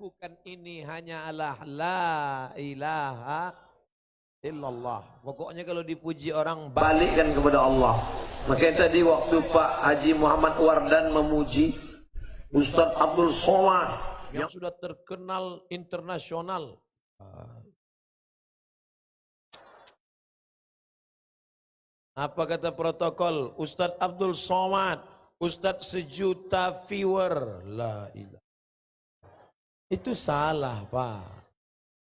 lakukan ini hanyalah la ilaha illallah. Pokoknya kalau dipuji orang balikkan kepada Allah. Makanya tadi waktu Pak Haji Muhammad Wardan memuji Ustadz Abdul Somad yang sudah terkenal internasional. Apa kata protokol? Ustadz Abdul Somad, Ustadz 1 juta viewer. La ilah. Itu salah, Pak.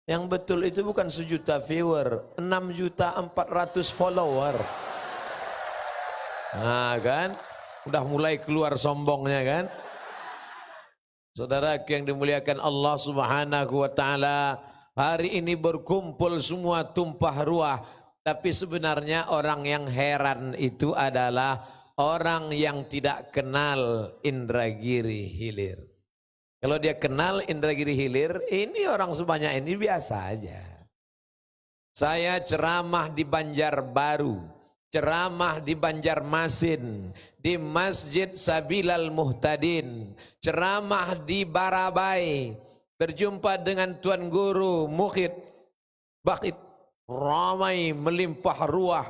Yang betul itu bukan 1 juta viewer, 6.400.000 follower. Nah kan, udah mulai keluar sombongnya kan. Saudara yang dimuliakan Allah Subhanahu wa taala, hari ini berkumpul semua tumpah ruah, tapi sebenarnya orang yang heran itu adalah orang yang tidak kenal Indragiri Hilir. Kalau dia kenal Indragiri Hilir, ini orang sebanyak ini biasa aja. Saya ceramah di Banjarbaru, ceramah di Banjarmasin, di Masjid Sabilal Muhtadin, ceramah di Barabai, berjumpa dengan Tuan Guru Mukhid Bakit, ramai melimpah ruah.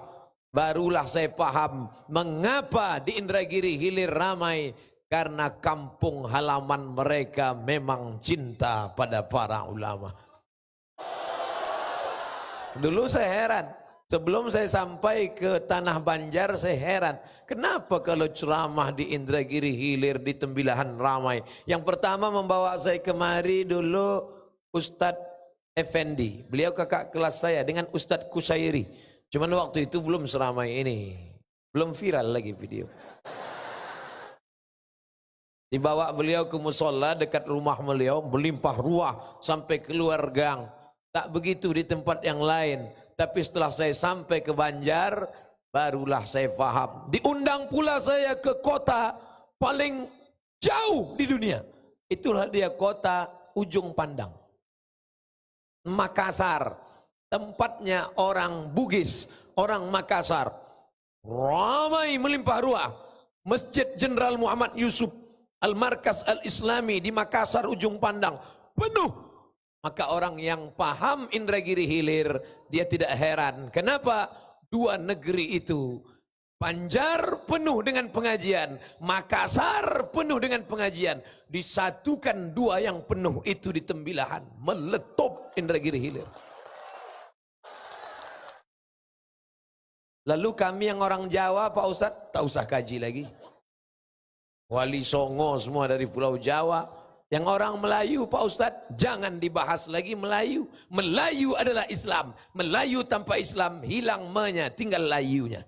Barulah saya paham mengapa di Indragiri Hilir ramai, karena kampung halaman mereka memang cinta pada para ulama. Dulu saya heran, sebelum saya sampai ke Tanah Banjar saya heran, kenapa kalau ceramah di Indragiri Hilir di Tembilahan ramai. Yang pertama membawa saya kemari dulu Ustadz Effendi, beliau kakak kelas saya dengan Ustadz Kusairi. Cuman waktu itu belum seramai ini, belum viral lagi video. Dibawa beliau ke musola dekat rumah beliau, melimpah ruah sampai keluar gang. Tak begitu di tempat yang lain. Tapi setelah saya sampai ke Banjar, barulah saya paham. Diundang pula saya ke kota paling jauh di dunia. Itulah dia kota Ujung Pandang, Makassar. Tempatnya orang Bugis, orang Makassar. Ramai melimpah ruah. Masjid Jenderal Muhammad Yusuf Al-Markas Al-Islami di Makassar Ujung Pandang penuh. Maka orang yang paham Indragiri Hilir, dia tidak heran. Kenapa? Dua negeri itu, Banjar penuh dengan pengajian, Makassar penuh dengan pengajian. Disatukan dua yang penuh itu di Tembilahan, meletup Indragiri Hilir. Lalu kami yang orang Jawa, Pak Ustadz, tak usah kaji lagi. Wali Songo semua dari Pulau Jawa. Yang orang Melayu, Pak Ustadz, jangan dibahas lagi Melayu. Melayu adalah Islam. Melayu tanpa Islam hilang menya, tinggal layunya.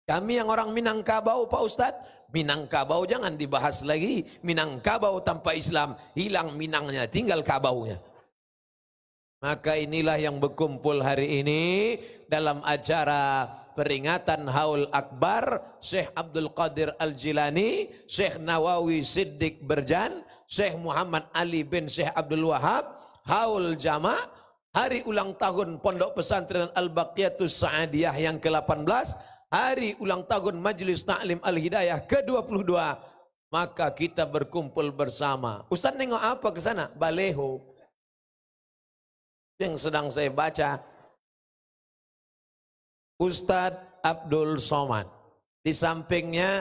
Kami yang orang Minangkabau, Pak Ustadz, Minangkabau jangan dibahas lagi. Minangkabau tanpa Islam hilang Minangnya, tinggal kabaunya. Maka inilah yang berkumpul hari ini dalam acara peringatan Haul Akbar Syekh Abdul Qadir Al-Jilani, Syekh Nawawi Siddiq Berjan, Syekh Muhammad Ali bin Syekh Abdul Wahab, Haul Jama', hari ulang tahun Pondok Pesantren Al-Baqiyatus Sa'adiyah yang ke-18, hari ulang tahun Majelis Ta'lim Al-Hidayah ke-22. Maka kita berkumpul bersama. Ustaz nengok apa ke sana? Baleho yang sedang saya baca. Ustadz Abdul Somad, di sampingnya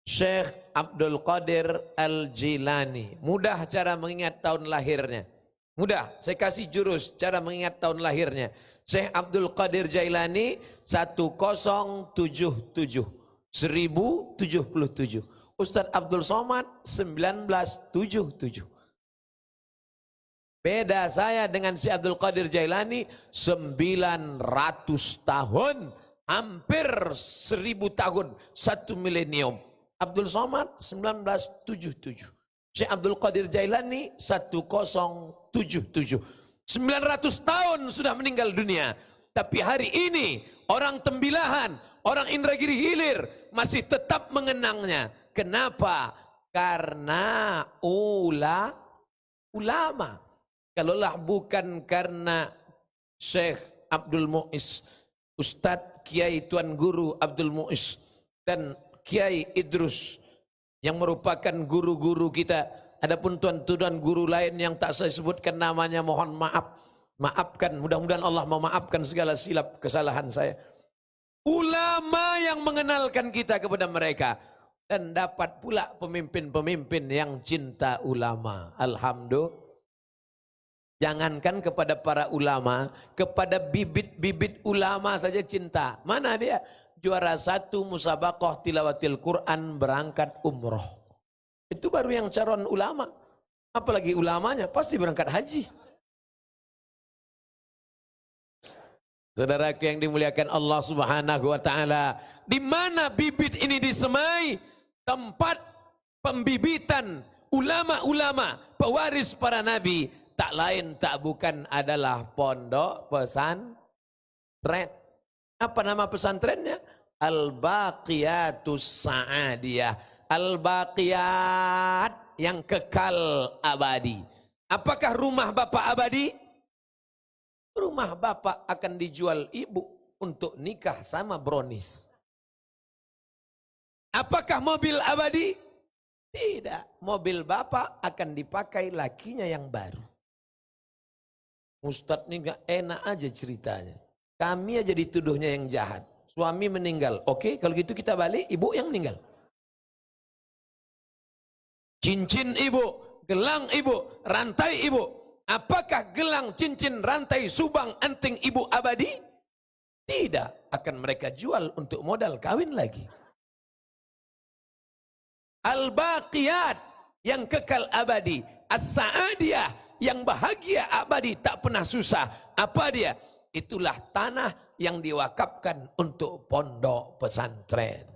Syekh Abdul Qadir Al-Jilani. Mudah cara mengingat tahun lahirnya. Mudah, saya kasih jurus cara mengingat tahun lahirnya. Syekh Abdul Qadir Jailani 1077, 1077. Ustadz Abdul Somad 1977. Beda saya dengan si Abdul Qadir Jailani 900 tahun, hampir 1000 tahun, 1 milenium. Abdul Somad 1977. Syekh Abdul Qadir Jailani 1077. 900 tahun sudah meninggal dunia. Tapi hari ini orang Tembilahan, orang Indragiri Hilir masih tetap mengenangnya. Kenapa? Karena ulama. Kalaulah bukan karena Syekh Abdul Mu'is, Ustadz Kiai Tuan Guru Abdul Mu'is dan Kiai Idrus yang merupakan guru-guru kita, Adapun tuan-tuan guru lain yang tak saya sebutkan namanya, mohon maaf. Maafkan, mudah-mudahan Allah memaafkan segala silap kesalahan saya. Ulama yang mengenalkan kita kepada mereka. Dan dapat pula pemimpin-pemimpin yang cinta ulama. Alhamdulillah. Jangankan kepada para ulama, kepada bibit-bibit ulama saja cinta. Mana dia? Juara 1 musabaqah tilawatil Quran berangkat umroh. Itu baru yang calon ulama. Apalagi ulamanya pasti berangkat haji. Saudaraku yang dimuliakan Allah Subhanahu wa taala, di mana bibit ini disemai? Tempat pembibitan ulama-ulama pewaris para nabi, tak lain tak bukan adalah pondok pesantren. Apa nama pesantrennya? Al-Baqiyatus Sa'adiyah. Al-Baqiyat, yang kekal abadi. Apakah rumah bapak abadi? Rumah bapak akan dijual ibu untuk nikah sama bronis. Apakah mobil abadi? Tidak. Mobil bapak akan dipakai lakinya yang baru. Ustadz ini gak enak aja ceritanya. Kami aja dituduhnya yang jahat. Suami meninggal. Oke, kalau gitu kita balik, ibu yang meninggal. Cincin ibu, gelang ibu, rantai ibu. Apakah gelang, cincin, rantai, subang, anting ibu abadi? Tidak. Akan mereka jual untuk modal kawin lagi. Al-Baqiyat, yang kekal abadi. As-Sa'adiyah, yang bahagia abadi, tak pernah susah. Apa dia? Itulah tanah yang diwakafkan untuk pondok pesantren.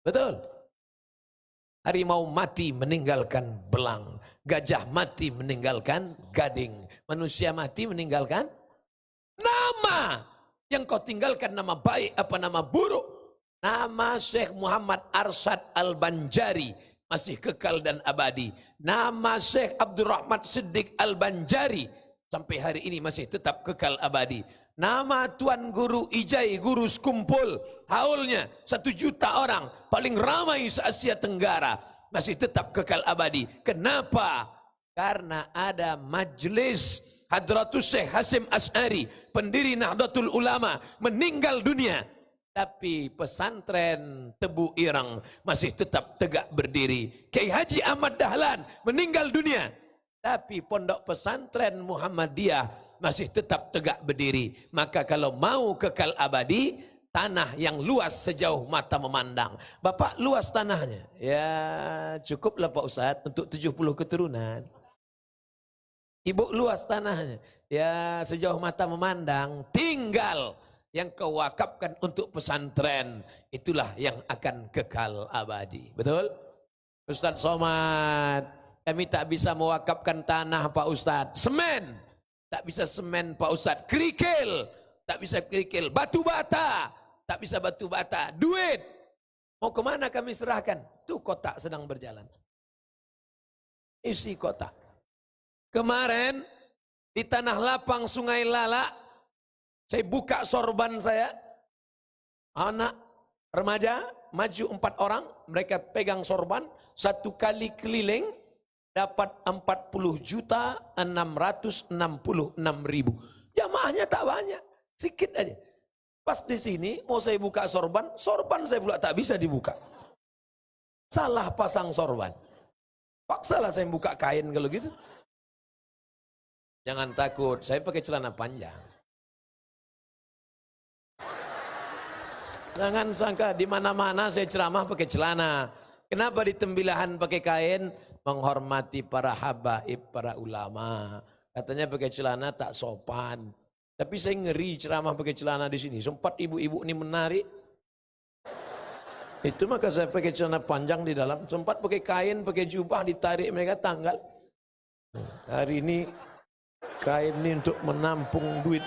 Betul? Harimau mati meninggalkan belang. Gajah mati meninggalkan gading. Manusia mati meninggalkan nama. Yang kau tinggalkan nama baik apa nama buruk? Nama Syekh Muhammad Arsyad Al-Banjari masih kekal dan abadi. Nama Syekh Abdurrahman Siddiq Al-Banjari sampai hari ini masih tetap kekal abadi. Nama Tuan Guru Ijai, guru sekumpul, haulnya 1 juta orang, paling ramai se-Asia Tenggara, masih tetap kekal abadi. Kenapa? Karena ada majlis Hadratus Syekh Hasim Asy'ari, pendiri Nahdlatul Ulama, meninggal dunia. Tapi pesantren Tebu Ireng masih tetap tegak berdiri. Kiai Haji Ahmad Dahlan meninggal dunia. Tapi pondok pesantren Muhammadiyah masih tetap tegak berdiri. Maka kalau mau kekal abadi, tanah yang luas sejauh mata memandang. Bapak luas tanahnya? Ya cukuplah Pak Ustadz untuk 70 keturunan. Ibu luas tanahnya? Ya sejauh mata memandang. Tinggal yang kau wakafkan untuk pesantren. Itulah yang akan kekal abadi. Betul? Ustadz Somad, kami tak bisa mewakafkan tanah Pak Ustadz. Semen tak bisa semen Pak Ustadz. Kerikil tak bisa kerikil. Batu bata tak bisa batu bata. Duit mau kemana kami serahkan? Tuh kotak sedang berjalan. Isi kotak. Kemarin di Tanah Lapang Sungai Lala, saya buka sorban saya. Anak remaja maju 4 orang, mereka pegang sorban, 1 kali keliling dapat 40.666.000. Jamaahnya tak banyak, sedikit aja. Pas di sini mau saya buka sorban, sorban saya pula tak bisa dibuka. Salah pasang sorban. Paksalah saya buka kain kalau gitu. Jangan takut, saya pakai celana panjang. Jangan sangka di mana-mana saya ceramah pakai celana. Kenapa di tembilahan pakai kain? Menghormati para habaib, para ulama. Katanya pakai celana tak sopan. Tapi saya ngeri ceramah pakai celana di sini. Sempat ibu-ibu ini menarik. Itu maka saya pakai celana panjang di dalam. Sempat pakai kain, pakai jubah, ditarik mereka tanggal. Hari ini kain ini untuk menampung duit.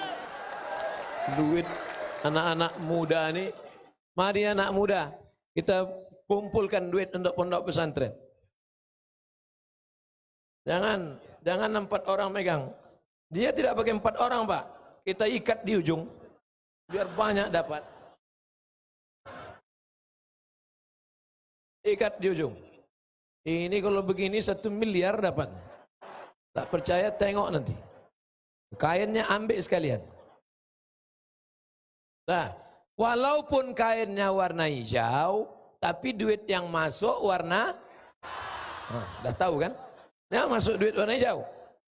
Duit anak-anak muda ini. Mari anak muda, kita kumpulkan duit untuk pondok pesantren. Jangan 4 orang megang. Dia tidak pakai 4 orang Pak. Kita ikat di ujung, biar banyak dapat. Ikat di ujung. Ini kalau begini 1 miliar dapat. Tak percaya tengok nanti. Kainnya ambil sekalian. Nah, walaupun kainnya warna hijau, tapi duit yang masuk warna, dah tahu kan? Yang masuk duit warna hijau.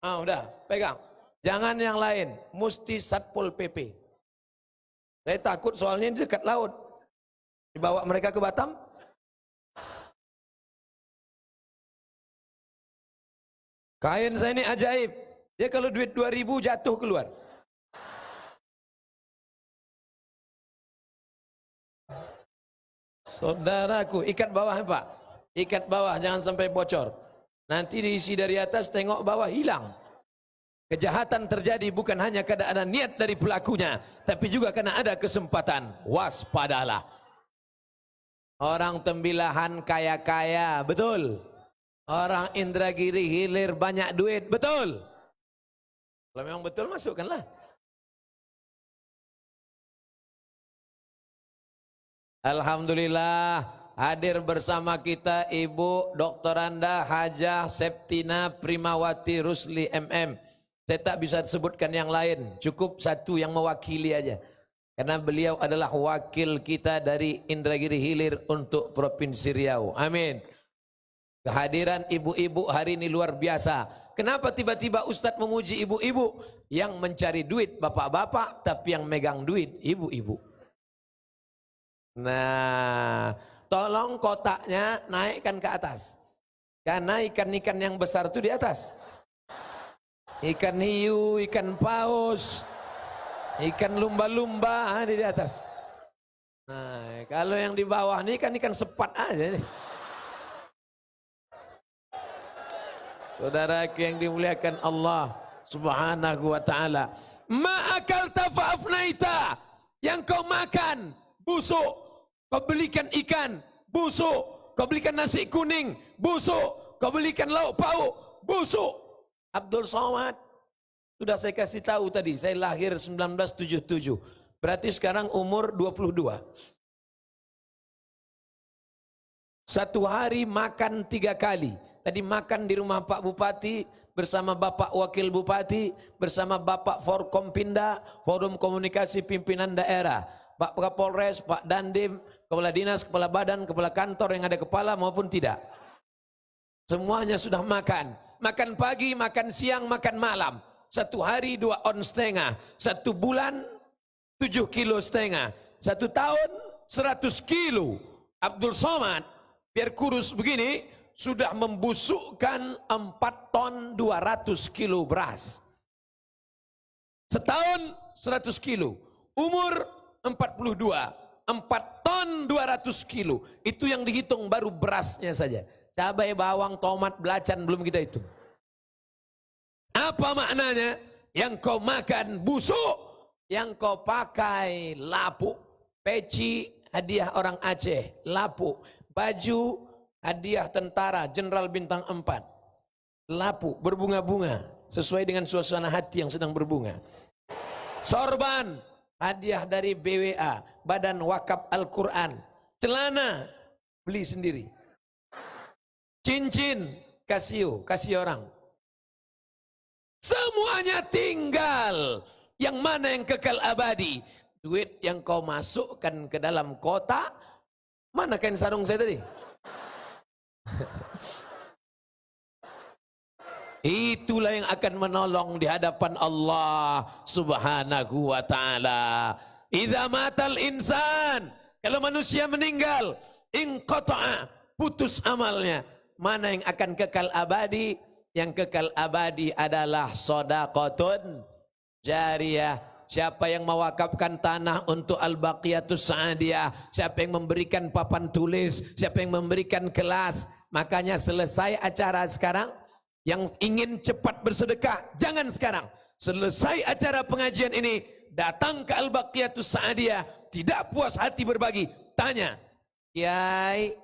Udah, pegang. Jangan yang lain, mesti Satpol PP. Saya takut soalnya di dekat laut. Dibawa mereka ke Batam. Kain saya ini ajaib. Dia kalau duit 2.000 jatuh keluar. Saudaraku, ikat bawah Pak. Ikat bawah, jangan sampai bocor. Nanti diisi dari atas, tengok bawah, hilang. Kejahatan terjadi bukan hanya karena ada niat dari pelakunya, tapi juga karena ada kesempatan. Waspadalah. Orang Tembilahan kaya-kaya, betul. Orang Indragiri Hilir banyak duit, betul. Kalau memang betul, masukkanlah. Alhamdulillah, hadir bersama kita Ibu Doktoranda Hajah Septina Primawati Rusli MM. Saya tak bisa sebutkan yang lain, cukup satu yang mewakili aja. Karena beliau adalah wakil kita dari Indragiri Hilir untuk Provinsi Riau. Amin. Kehadiran ibu-ibu hari ini luar biasa. Kenapa tiba-tiba Ustadz memuji ibu-ibu? Yang mencari duit bapak-bapak, tapi yang megang duit ibu-ibu. Nah, tolong kotaknya naikkan ke atas. Karena ikan-ikan yang besar itu di atas. Ikan hiu, ikan paus, ikan lumba-lumba ada di atas. Nah, kalau yang di bawah ini ikan-ikan sepat aja nih. Saudara yang dimuliakan Allah Subhanahu wa ta'ala. Ma'akalta fa'afnaita. Yang kau makan busuk. Kau belikan ikan busuk. Kau belikan nasi kuning busuk. Kau belikan lauk pauk busuk. Abdul Somad, sudah saya kasih tahu tadi, saya lahir 1977. Berarti sekarang umur 22. Satu hari makan 3 kali. Tadi makan di rumah Pak Bupati, bersama Bapak Wakil Bupati, bersama Bapak Forkompinda, Forum Komunikasi Pimpinan Daerah, Pak Kapolres, Pak Dandim, Kepala Dinas, Kepala Badan, Kepala Kantor yang ada kepala maupun tidak. Semuanya sudah makan. Makan pagi, makan siang, makan malam. 1 hari 2 on setengah. 1 bulan 7,5 kilo. 1 tahun 100 kilo. Abdul Somad biar kurus begini sudah membusukkan 4 ton 200 kilo beras. Setahun 100 kilo. Umur 42. 4 ton 200 kilo. Itu yang dihitung baru berasnya saja. Cabai, bawang, tomat, belacan belum kita hitung. Apa maknanya? Yang kau makan busuk, yang kau pakai lapuk. Peci hadiah orang Aceh, lapuk. Baju hadiah tentara Jenderal Bintang 4. Lapuk berbunga-bunga sesuai dengan suasana hati yang sedang berbunga. Sorban hadiah dari BWA, Badan Wakaf Al-Quran. Celana beli sendiri. Cincin kasih orang. Semuanya tinggal. Yang mana yang kekal abadi? Duit yang kau masukkan ke dalam kotak. Mana kain sarung saya tadi? Itulah yang akan menolong di hadapan Allah Subhanahu wa ta'ala. Idza matal insan, kalau manusia meninggal, inqata'a, putus amalnya. Mana yang akan kekal abadi? Yang kekal abadi adalah shadaqatun jariyah. Siapa yang mewakafkan tanah untuk Al-Baqiyatus Sa'adiyah, siapa yang memberikan papan tulis, siapa yang memberikan kelas. Makanya selesai acara sekarang, yang ingin cepat bersedekah, jangan sekarang. Selesai acara pengajian ini, datang ke Al-Baqiyatus Sa'adiyah, tidak puas hati berbagi, tanya, Kiai,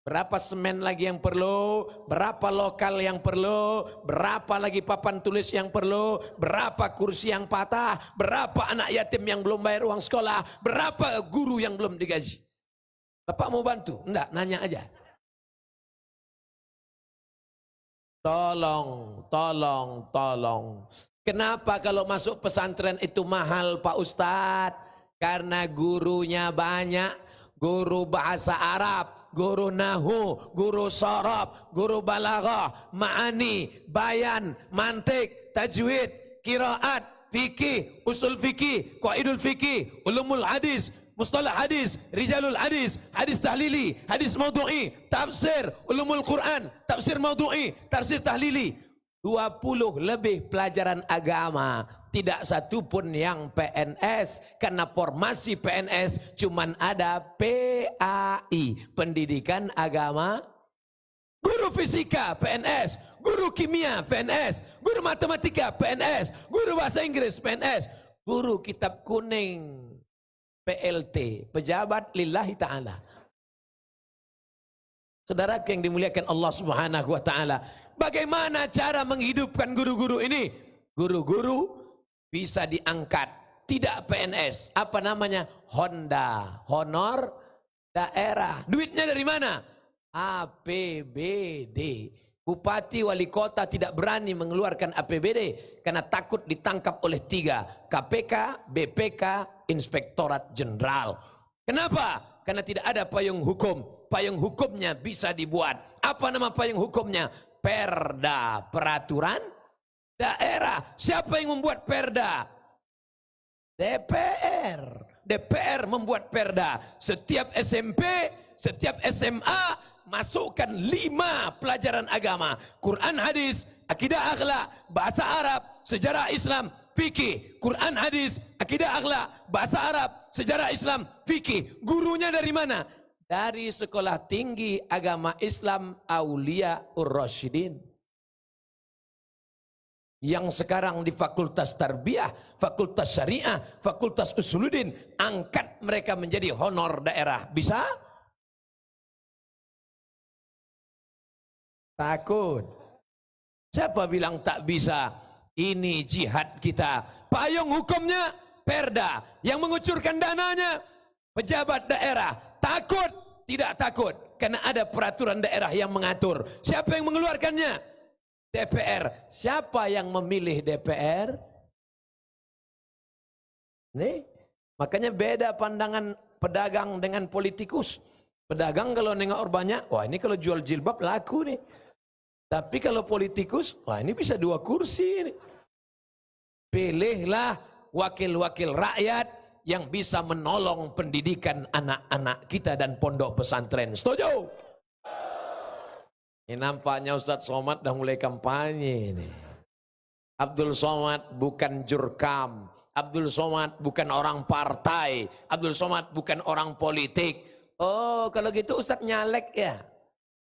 berapa semen lagi yang perlu, berapa lokal yang perlu, berapa lagi papan tulis yang perlu, berapa kursi yang patah, berapa anak yatim yang belum bayar uang sekolah, berapa guru yang belum digaji. Bapak mau bantu? Enggak, nanya aja. Tolong. Kenapa kalau masuk pesantren itu mahal Pak Ustadz? Karena gurunya banyak, guru bahasa Arab, guru nahu, guru sorob, guru balaghah, ma'ani, bayan, mantik, tajwid, qiraat, fikih, usul fikih, qaidul fikih, ulumul hadis, mustalah hadis, rijalul hadis, hadis tahlili, hadis maudhu'i, tafsir, ulumul Quran, tafsir maudhu'i, tafsir tahlili. 20 lebih pelajaran agama. Tidak satu pun yang PNS, karena formasi PNS cuman ada PAI, pendidikan agama. Guru fisika PNS, guru kimia PNS, guru matematika PNS, guru bahasa Inggris PNS, guru kitab kuning PLT, pejabat lillahi ta'ala. Saudara yang dimuliakan Allah Subhanahu wa ta'ala, bagaimana cara menghidupkan guru-guru ini? Guru-guru bisa diangkat, tidak PNS, apa namanya? Honda, honor daerah. Duitnya dari mana? APBD. Bupati wali kota tidak berani mengeluarkan APBD karena takut ditangkap oleh 3, KPK, BPK, Inspektorat Jenderal. Kenapa? Karena tidak ada payung hukum. Payung hukumnya bisa dibuat. Apa nama payung hukumnya? Perda, peraturan daerah. Siapa yang membuat perda? DPR. DPR membuat perda. Setiap SMP, setiap SMA masukkan 5 pelajaran agama: Quran, hadis, akidah, akhlak, bahasa Arab, sejarah Islam, fikih. Quran, hadis, akidah, akhlak, bahasa Arab, sejarah Islam, fikih. Gurunya dari mana? Dari Sekolah Tinggi Agama Islam Aulia Ur-Rasyidin, yang sekarang di Fakultas Tarbiyah, Fakultas Syariah, Fakultas Usuluddin. Angkat mereka menjadi honor daerah. Bisa? Takut. Siapa bilang tak bisa? Ini jihad kita. Payung hukumnya perda. Yang mengucurkan dananya pejabat daerah. Takut? Tidak takut. Karena ada peraturan daerah yang mengatur. Siapa yang mengeluarkannya? DPR. Siapa yang memilih DPR? Nih, makanya beda pandangan pedagang dengan politikus. Pedagang kalau nengok banyak, wah ini kalau jual jilbab laku nih. Tapi kalau politikus, wah ini bisa 2 kursi nih. Pilihlah wakil-wakil rakyat yang bisa menolong pendidikan anak-anak kita dan pondok pesantren. Setuju? Ini nampaknya Ustadz Somad dah mulai kampanye ini. Abdul Somad bukan jurkam. Abdul Somad bukan orang partai. Abdul Somad bukan orang politik. Oh, kalau gitu Ustadz nyalek ya?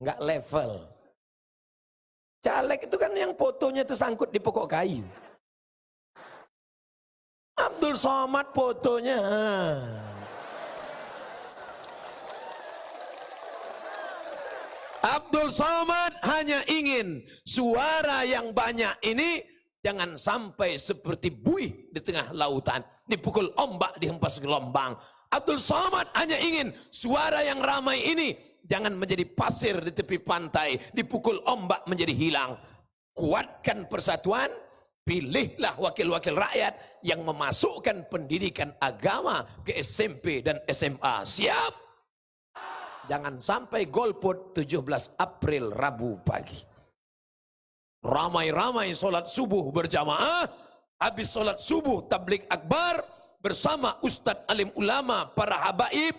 Enggak level. Caleg itu kan yang fotonya tersangkut di pokok kayu. Abdul Somad fotonya. Abdul Somad hanya ingin suara yang banyak ini jangan sampai seperti buih di tengah lautan, dipukul ombak, dihempas gelombang. Abdul Somad hanya ingin suara yang ramai ini jangan menjadi pasir di tepi pantai, dipukul ombak menjadi hilang. Kuatkan persatuan, pilihlah wakil-wakil rakyat yang memasukkan pendidikan agama ke SMP dan SMA. Siap? Jangan sampai golput 17 April Rabu pagi. Ramai-ramai sholat subuh berjamaah, habis sholat subuh tablik akbar bersama ustadz alim ulama, para habaib,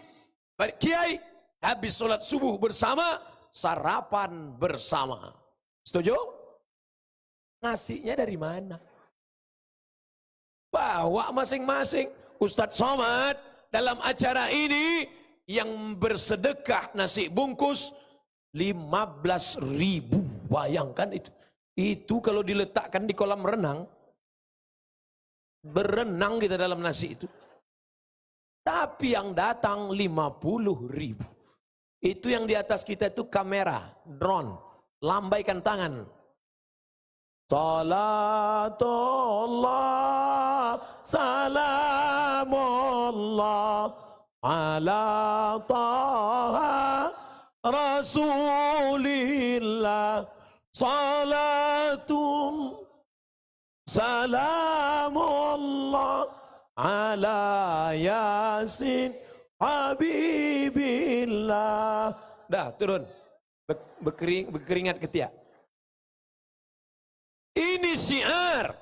para kiai. Habis sholat subuh bersama, sarapan bersama. Setuju? Nasinya dari mana? Bawa masing-masing. Ustadz Somad dalam acara ini yang bersedekah nasi bungkus 15.000. Bayangkan itu. Itu kalau diletakkan di kolam renang, berenang kita dalam nasi itu. Tapi yang datang 50.000. Itu yang di atas kita itu kamera, drone. Lambaikan tangan. Salatullah, salamullah, ala taha rasulillah, salatun salamullah ala yasin habibillah. Dah turun, berkeringat ketiak. Ini syiar,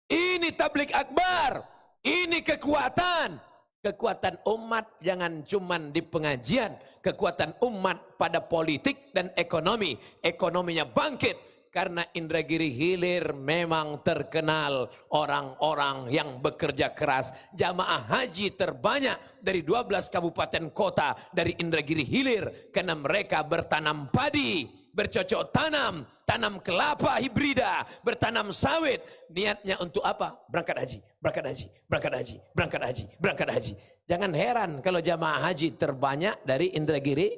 ini tabligh akbar, ini kekuatan. Kekuatan umat jangan cuman di pengajian, kekuatan umat pada politik dan ekonomi. Ekonominya bangkit karena Indragiri Hilir memang terkenal orang-orang yang bekerja keras. Jamaah haji terbanyak dari 12 kabupaten kota dari Indragiri Hilir karena mereka bertanam padi, bercocok tanam, tanam kelapa hibrida, bertanam sawit. Niatnya untuk apa? Berangkat haji, berangkat haji, berangkat haji, berangkat haji, berangkat haji. Jangan heran kalau jamaah haji terbanyak dari Indragiri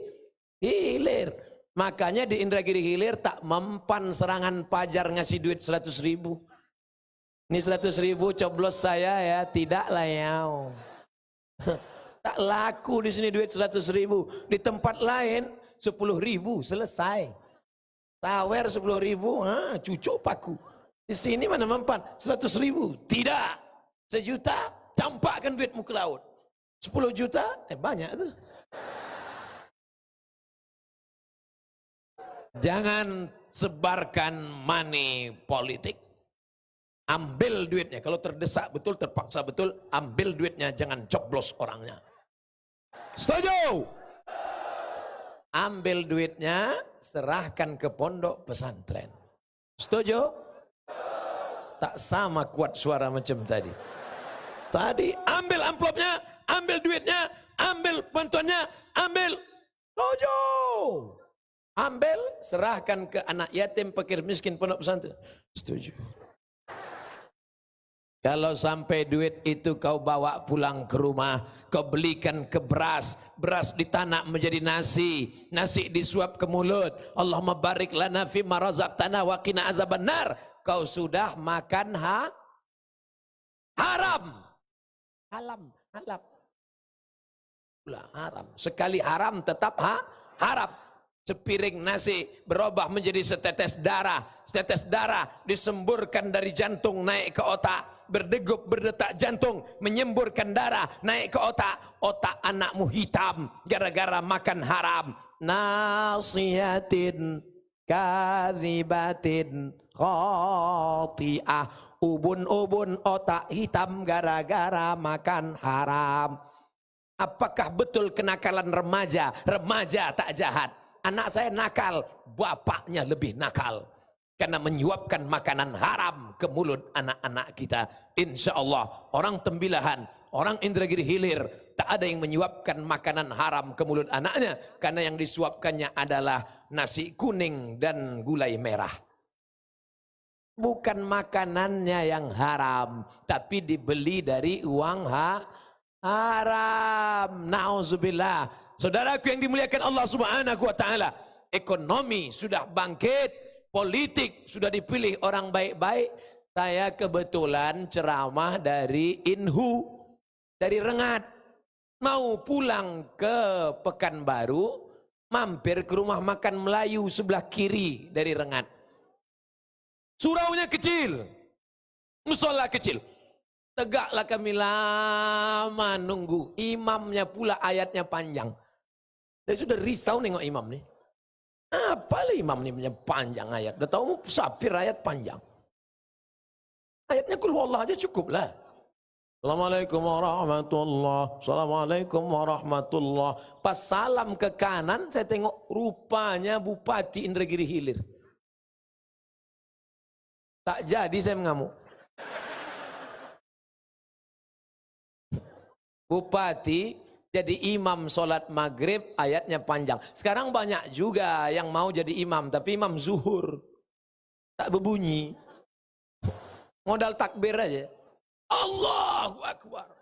Hilir. Makanya di Indragiri Hilir tak mempan serangan pajar ngasih duit 100.000. Ini 100.000 coblos saya ya, tidaklah ya. Tak laku di sini duit 100.000. Di tempat lain 10.000 selesai. Tawer 10.000, cucuk paku. Di sini mana mempan? 100.000, tidak. 1 juta, campakkan duitmu ke laut. 10 juta, banyak tuh. Jangan sebarkan money politik. Ambil duitnya. Kalau terdesak betul, terpaksa betul, ambil duitnya. Jangan coblos orangnya. Setuju? Ambil duitnya, serahkan ke pondok pesantren. Setuju? Tak sama kuat suara macam tadi. Tadi ambil amplopnya, ambil duitnya, ambil bantuannya, ambil. Setuju? Ambil, serahkan ke anak yatim, fakir miskin, pondok pesantren. Setuju? Kalau sampai duit itu kau bawa pulang ke rumah, kau belikan ke beras, beras ditanak menjadi nasi, nasi disuap ke mulut. Allahumma barik lana fima razaqtana wa qina azabannar. Kau sudah makan haram. Haram. Haram. Sekali haram tetap haram. Sepiring nasi berubah menjadi setetes darah. Setetes darah disemburkan dari jantung naik ke otak. Berdegup, berdetak jantung, menyemburkan darah, naik ke otak. Otak anakmu hitam, gara-gara makan haram. Nasiyatin, kazibatin, khati'ah. Ubun-ubun otak hitam gara-gara makan haram. Apakah betul kenakalan remaja? Remaja tak jahat. Anak saya nakal, bapaknya lebih nakal. Karena menyuapkan makanan haram ke mulut anak-anak kita. Insya Allah orang Tembilahan, orang Indragiri Hilir, tak ada yang menyuapkan makanan haram ke mulut anaknya. Karena yang disuapkannya adalah nasi kuning dan gulai merah. Bukan makanannya yang haram, tapi dibeli dari uang haram. Na'udzubillah. Saudaraku yang dimuliakan Allah Subhanahu wa ta'ala, ekonomi sudah bangkit, politik sudah dipilih orang baik-baik. Saya kebetulan ceramah dari Inhu, dari Rengat. Mau pulang ke Pekanbaru, mampir ke rumah makan Melayu sebelah kiri dari Rengat. Suraunya kecil, musola kecil. Tegaklah kami lama nunggu. Imamnya pula ayatnya panjang. Saya sudah risau nengok imam nih. Apalah imam ini punya panjang ayat. Udah tahu musafir ayat panjang. Ayatnya kul huwallah aja cukup lah. Assalamualaikum warahmatullah. Assalamualaikum warahmatullah. Pas salam ke kanan saya tengok rupanya Bupati Indragiri Hilir. Tak jadi saya mengamuk. Bupati jadi imam sholat maghrib ayatnya panjang. Sekarang banyak juga yang mau jadi imam, tapi imam zuhur. Tak berbunyi. Modal takbir aja. Allahu Akbar.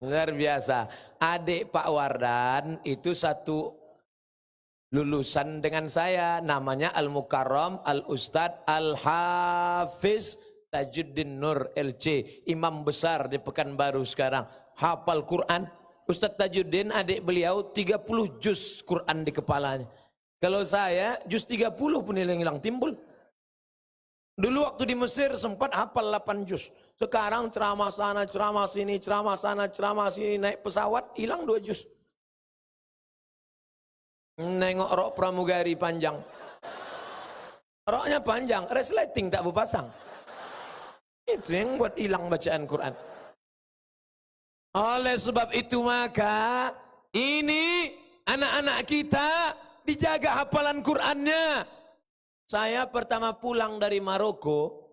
Luar biasa. Adik Pak Wardan itu satu lulusan dengan saya. Namanya Al-Mukarram Al-Ustadz Al-Hafiz Tajuddin Nur LC, imam besar di Pekanbaru sekarang. Hafal Quran, Ustadz Tajuddin adik beliau 30 juz Quran di kepalanya. Kalau saya juz 30 pun hilang timbul. Dulu waktu di Mesir sempat hafal 8 juz. Sekarang ceramah sana, ceramah sini, ceramah sana, ceramah sini, naik pesawat hilang 2 juz. Nengok rok pramugari panjang. Roknya panjang, resleting tak berpasang. Itu yang buat hilang bacaan Quran. Oleh sebab itu maka ini anak-anak kita dijaga hafalan Qurannya. Saya pertama pulang dari Maroko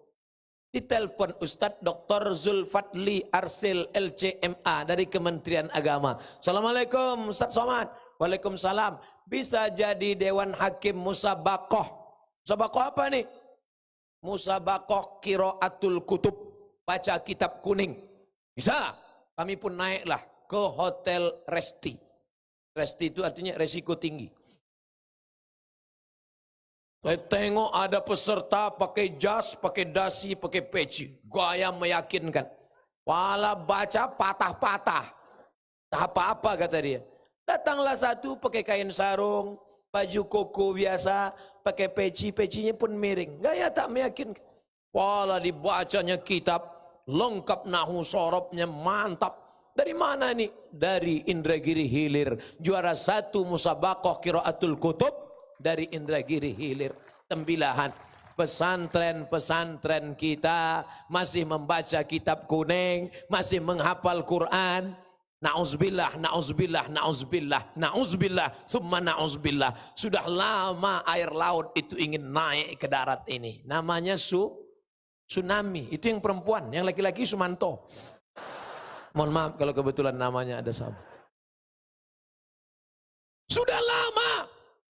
ditelepon Ustadz Dr. Zulfadli Arsil LCMA dari Kementerian Agama. Assalamualaikum Ustadz Somad. Waalaikumsalam. Bisa jadi Dewan Hakim Musabakoh. Musabakoh apa nih? Musabakoh Qiraatul Kutub. Baca kitab kuning. Bisa. Kami pun naiklah ke Hotel Resti. Resti itu artinya resiko tinggi. Saya tengok ada peserta pakai jas, pakai dasi, pakai peci. Gaya meyakinkan. Wala baca patah-patah. Tak apa-apa kata dia. Datanglah satu pakai kain sarung, baju koko biasa, pakai peci, pecinya pun miring. Gaya tak meyakinkan. Wala dibacanya kitab. Lengkap nahu sorobnya mantap. Dari mana nih? Dari Indragiri Hilir. Juara 1 Musabakoh Qiraatul Kutub dari Indragiri Hilir. Tembilahan. Pesantren-pesantren kita masih membaca kitab kuning, masih menghafal Quran. Na'uzubillah, na'uzubillah, na'uzubillah, na'uzubillah, summa na'uzubillah. Sudah lama air laut itu ingin naik ke darat ini. Namanya tsunami. Itu yang perempuan, yang laki-laki Sumanto. Mohon maaf kalau kebetulan namanya ada sama. Sudah lama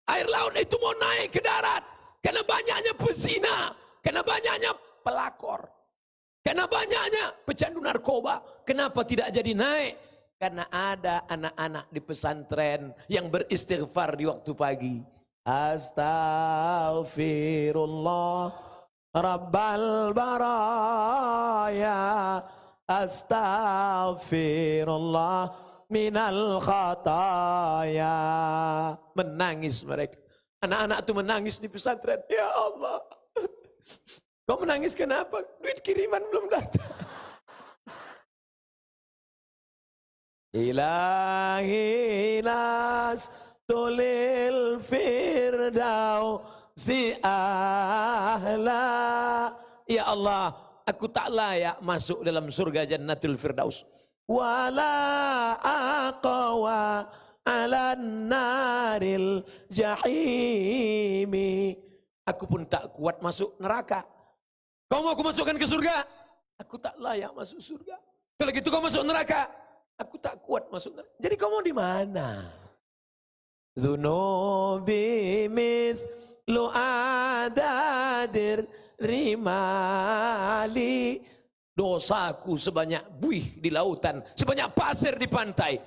air laut itu mau naik ke darat. Karena banyaknya pezina. Karena banyaknya pelakor. Karena banyaknya pecandu narkoba. Kenapa tidak jadi naik? Karena ada anak-anak di pesantren yang beristighfar di waktu pagi. Astaghfirullah Rabbal baraya. Astaghfirullah minal khataya. Menangis mereka. Anak-anak itu menangis di pesantren. Ya Allah. Kau menangis kenapa? Duit kiriman belum datang. Ilahi nas tulil firdaus si ahla. Ya Allah, aku tak layak masuk dalam surga Jannatul Firdaus. Wala aqwa ala naril jahimi. Aku pun tak kuat masuk neraka. Kau mau aku masukkan ke surga? Aku tak layak masuk surga. Kalau gitu kau masuk neraka? Aku tak kuat masuk neraka. Jadi kau mau di mana? Zunubi mislu adadir rimali. Dosaku sebanyak buih di lautan, sebanyak pasir di pantai.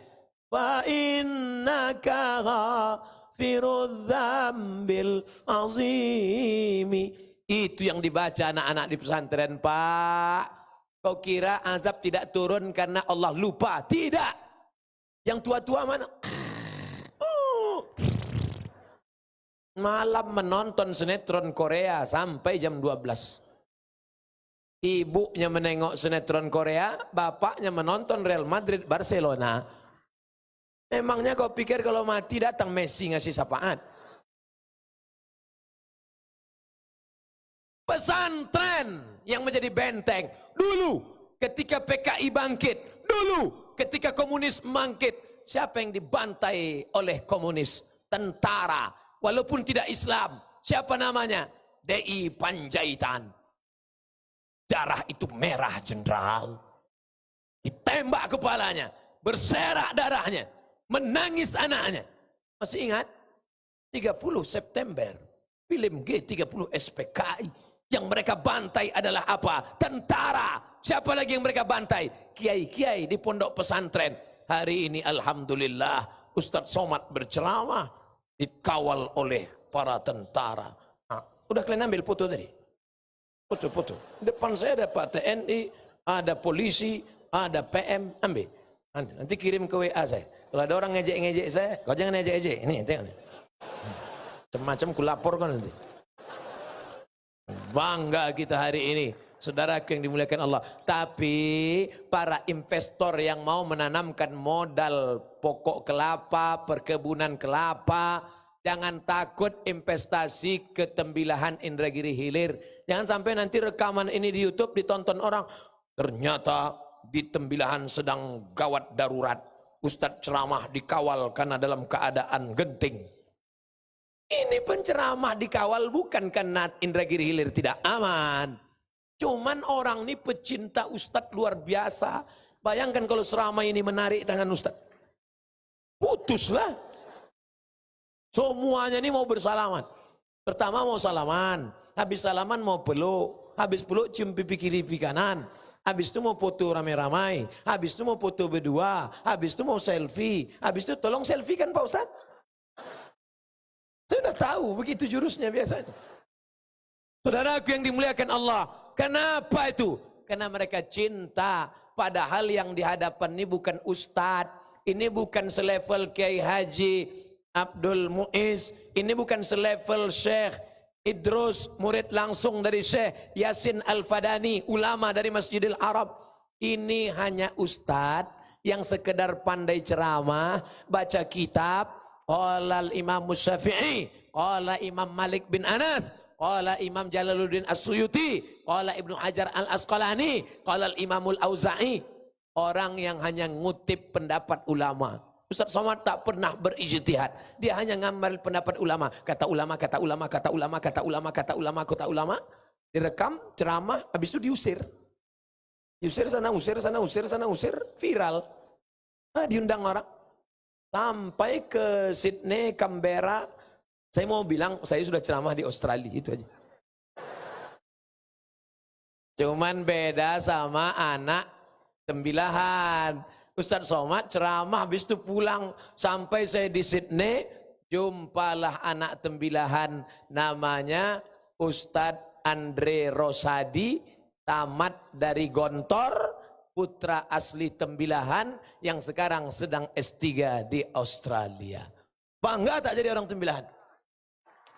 Fa innaka ghafirudz dzambil azimi. Itu yang dibaca anak-anak di pesantren, Pak. Kau kira azab tidak turun karena Allah lupa? Tidak. Yang tua-tua mana? Malam menonton sinetron Korea sampai jam 12. Ibunya menengok sinetron Korea, bapaknya menonton Real Madrid Barcelona. Emangnya kau pikir kalau mati datang Messi ngasih syafaat? Pesantren yang menjadi benteng. Dulu ketika PKI bangkit, dulu ketika komunis bangkit, siapa yang dibantai oleh komunis? Tentara, walaupun tidak Islam. Siapa namanya? DI Panjaitan. Darah itu merah, jenderal. Ditembak kepalanya, berserak darahnya, menangis anaknya. Masih ingat? 30 September, film G30 SPKI. Yang mereka bantai adalah apa? Tentara. Siapa lagi yang mereka bantai? Kiai-kiai di pondok pesantren. Hari ini alhamdulillah Ustadz Somad berceramah dikawal oleh para tentara. Nah, udah kalian ambil foto tadi? Foto-foto. Depan saya ada Pak TNI, ada polisi, ada PM, ambil. Nanti kirim ke WA saya. Kalau ada orang ngejek-ngejek saya, kau jangan ngejek-ngejek. Ini tengok. Macam-macam kulaporkan nanti. Bangga kita hari ini, saudaraku yang dimuliakan Allah. Tapi para investor yang mau menanamkan modal pokok kelapa, perkebunan kelapa, jangan takut investasi ke Tembilahan Indragiri Hilir. Jangan sampai nanti rekaman ini di YouTube ditonton orang. Ternyata di Tembilahan sedang gawat darurat. Ustadz ceramah dikawal karena dalam keadaan genting. Ini penceramah dikawal bukan karena Indragiri Hilir tidak aman. Cuman orang ini pecinta Ustadz luar biasa. Bayangkan kalau ceramah ini menarik tangan Ustadz. Putuslah. Semuanya ini mau bersalaman. Pertama mau salaman. Habis salaman mau peluk. Habis peluk cium pipi kiri pipi kanan. Habis itu mau foto ramai-ramai. Habis itu mau foto berdua. Habis itu mau selfie. Habis itu tolong selfie kan Pak Ustadz? Saya sudah tahu begitu jurusnya biasanya. Saudaraku yang dimuliakan Allah. Kenapa itu? Karena mereka cinta. Padahal yang di hadapan ini bukan Ustadz. Ini bukan selevel Kiai Haji Abdul Muiz. Ini bukan selevel Syekh Idrus, murid langsung dari Syekh Yasin Al-Fadani, ulama dari Masjidil Arab. Ini hanya ustadz yang sekedar pandai ceramah, baca kitab. Qala Imam Syafi'i, qala Imam Malik bin Anas, qala Imam Jalaluddin As-Suyuti, qala Ibnu Hajar Al-Asqalani, qala Imamul Auza'i. Orang yang hanya ngutip pendapat ulama. Ustaz Somad tak pernah berijtihad. Dia hanya ngambil pendapat ulama. Kata ulama, kata ulama, kata ulama, kata ulama, kata ulama, kata ulama. Direkam, ceramah, habis itu diusir. Diusir sana, usir sana, usir sana, usir. Viral. Diundang orang. Sampai ke Sydney, Canberra. Saya mau bilang, saya sudah ceramah di Australia. Itu aja. Cuman beda sama anak Tembilahan. Ustadz Somad ceramah habis itu pulang. Sampai saya di Sydney, jumpalah anak Tembilahan namanya Ustadz Andre Rosadi, tamat dari Gontor, putra asli Tembilahan yang sekarang sedang S3 di Australia. Bangga tak jadi orang Tembilahan?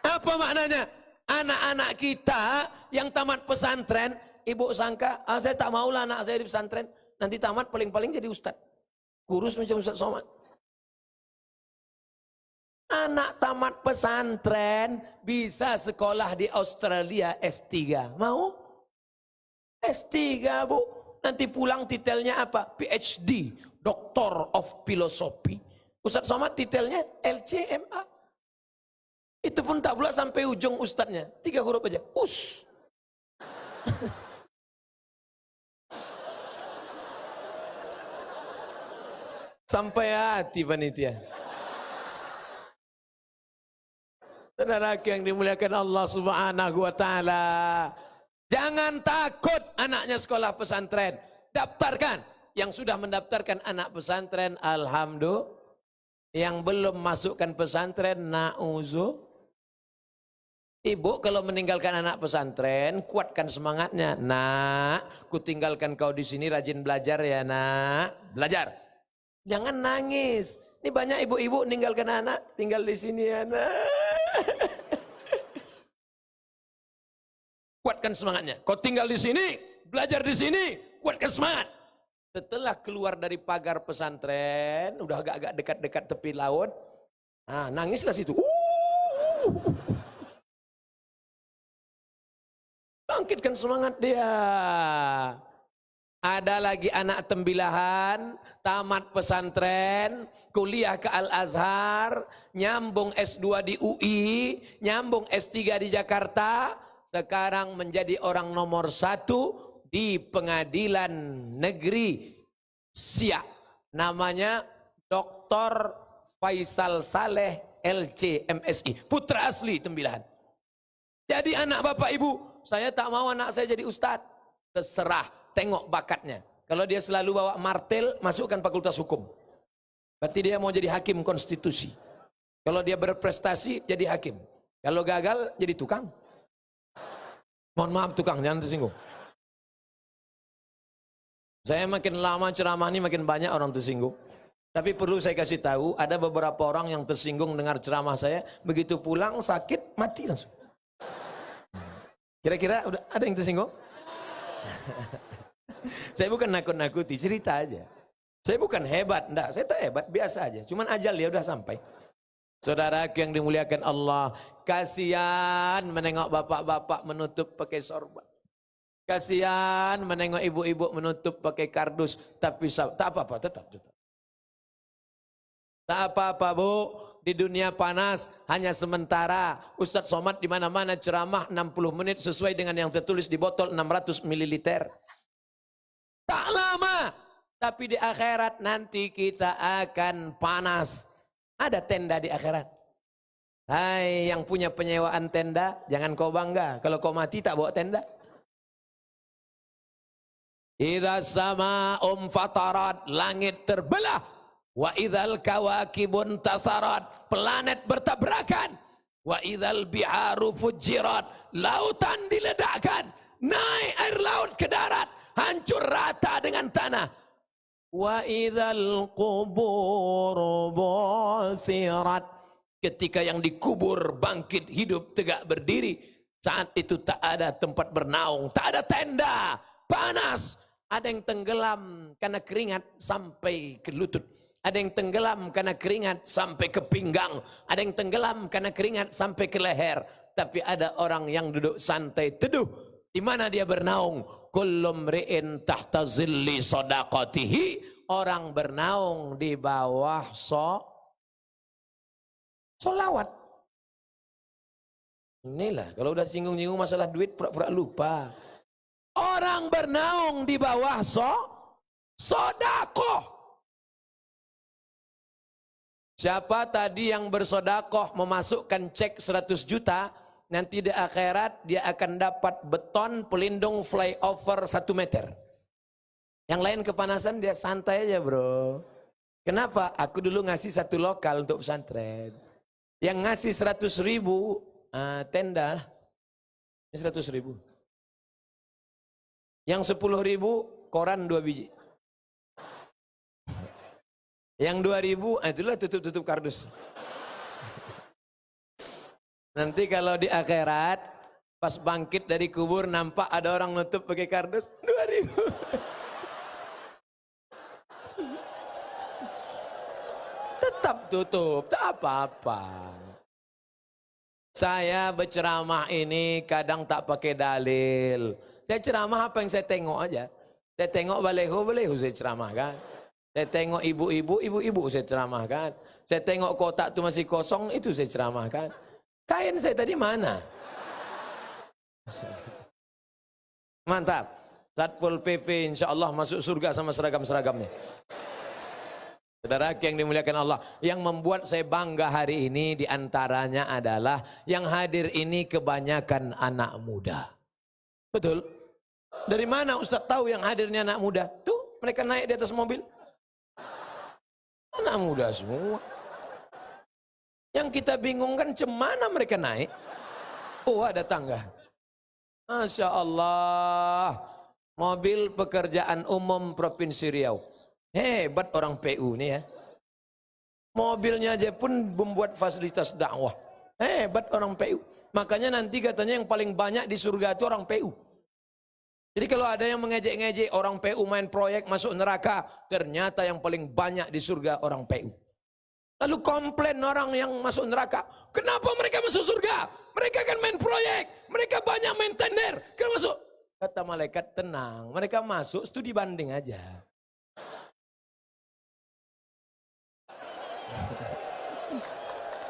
Apa maknanya? Anak-anak kita yang tamat pesantren, ibu sangka, saya tak maulah anak saya di pesantren, nanti tamat paling-paling jadi ustadz. Kurus macam Ustaz Somad. Anak tamat pesantren bisa sekolah di Australia S3. Mau? S3 bu. Nanti pulang titelnya apa? PhD, Doctor of Philosophy. Ustaz Somad titelnya LCMA. Itu pun tak pula sampai ujung ustadznya. 3 huruf aja. Us. Sampai hati panitia. Saudara yang dimuliakan Allah Subhanahu wa taala. Jangan takut anaknya sekolah pesantren. Daftarkan. Yang sudah mendaftarkan anak pesantren, alhamdulillah. Yang belum masukkan pesantren, na'uzu. Ibu kalau meninggalkan anak pesantren, kuatkan semangatnya. Nak, ku tinggalkan kau di sini rajin belajar ya nak. Belajar. Jangan nangis. Ini banyak ibu-ibu meninggalkan anak, tinggal di sini ya nak. Kuatkan semangatnya. Kau tinggal di sini, belajar di sini, kuatkan semangat. Setelah keluar dari pagar pesantren, udah agak-agak dekat-dekat tepi laut, nangislah situ. Bangkitkan semangat dia. Ada lagi anak Tembilahan, tamat pesantren, kuliah ke Al-Azhar, nyambung S2 di UI, nyambung S3 di Jakarta, sekarang menjadi orang nomor 1 di pengadilan negeri Siak. Namanya Dr. Faisal Saleh LC MSI, putra asli Tembilahan. Jadi anak bapak ibu, saya tak mau anak saya jadi ustadz. Terserah. Tengok bakatnya. Kalau dia selalu bawa martel, masukkan fakultas hukum. Berarti dia mau jadi hakim konstitusi. Kalau dia berprestasi, jadi hakim. Kalau gagal, jadi tukang. Mohon maaf tukang, jangan tersinggung. Saya makin lama ceramah ini makin banyak orang tersinggung. Tapi perlu saya kasih tahu, ada beberapa orang yang tersinggung dengar ceramah saya, begitu pulang sakit mati langsung. Kira-kira udah ada yang tersinggung? Saya bukan nakut-nakuti, cerita aja. Saya bukan hebat, enggak, saya tak hebat, biasa aja. Cuman ajal ya udah sampai. Saudara yang dimuliakan Allah, kasihan menengok bapak-bapak menutup pakai sorban. Kasihan menengok ibu-ibu menutup pakai kardus, tapi tak apa-apa, tetap. Tak apa-apa, Bu. Di dunia panas hanya sementara. Ustadz Somad di mana-mana ceramah 60 menit sesuai dengan yang tertulis di botol 600 ml. Tak lama, tapi di akhirat nanti kita akan panas. Ada tenda di akhirat. Hai yang punya penyewaan tenda, jangan kau bangga. Kalau kau mati tak bawa tenda. Idza sama'um fatarat, langit terbelah. Wa idzal kawakibun tasarat, planet bertabrakan. Wa idzal biharu fujirat, lautan diledakkan. Naik air laut ke darat, hancur rata dengan tanah. Wa idzal qubur busirat, ketika yang dikubur bangkit hidup tegak berdiri. Saat itu tak ada tempat bernaung, tak ada tenda, panas. Ada yang tenggelam karena keringat sampai ke lutut. Ada yang tenggelam karena keringat sampai ke pinggang. Ada yang tenggelam karena keringat sampai ke leher. Tapi ada orang yang duduk santai teduh. Di mana dia bernaung? Kullu mri'in tahta zilli sadaqatihi. Orang bernaung di bawah solawat. Inilah, kalau udah singgung-singgung masalah duit, pura-pura lupa. Orang bernaung di bawah sodakoh. Siapa tadi yang bersodakoh memasukkan cek 100 juta, nanti di akhirat dia akan dapat beton pelindung flyover 1 meter. Yang lain kepanasan dia santai aja bro. Kenapa? Aku dulu ngasih 1 lokal untuk pesantren. Yang ngasih 100.000 tenda, ini 100.000. Yang 10.000 koran 2 biji. Yang 2.000 itulah tutup-tutup kardus. Nanti kalau di akhirat pas bangkit dari kubur nampak ada orang nutup pakai kardus 2.000. Tetap tutup, tak apa-apa. Saya berceramah ini kadang tak pakai dalil. Saya ceramah apa yang saya tengok aja. Saya tengok baleho saya ceramahkan. Saya tengok ibu-ibu saya ceramahkan. Saya tengok kotak itu masih kosong, itu saya ceramahkan. Kain saya tadi mana? Mantap. Satpol PP insya Allah masuk surga sama seragam-seragamnya. Saudara yang dimuliakan Allah, yang membuat saya bangga hari ini diantaranya adalah yang hadir ini kebanyakan anak muda. Betul? Dari mana Ustaz tahu yang hadirnya anak muda? Tuh, mereka naik di atas mobil. Anak muda semua. Yang kita bingung kan cemana mereka naik? Oh, ada tangga. Masya Allah. Mobil pekerjaan umum Provinsi Riau. Hebat orang PU nih ya. Mobilnya aja pun membuat fasilitas dakwah. Hebat orang PU. Makanya nanti katanya yang paling banyak di surga itu orang PU. Jadi kalau ada yang mengejek-ngejek orang PU main proyek masuk neraka, ternyata yang paling banyak di surga orang PU. Lalu komplain orang yang masuk neraka, kenapa mereka masuk surga? Mereka kan main proyek, mereka banyak main tender, kenapa masuk? Kata malaikat, tenang, mereka masuk studi banding aja.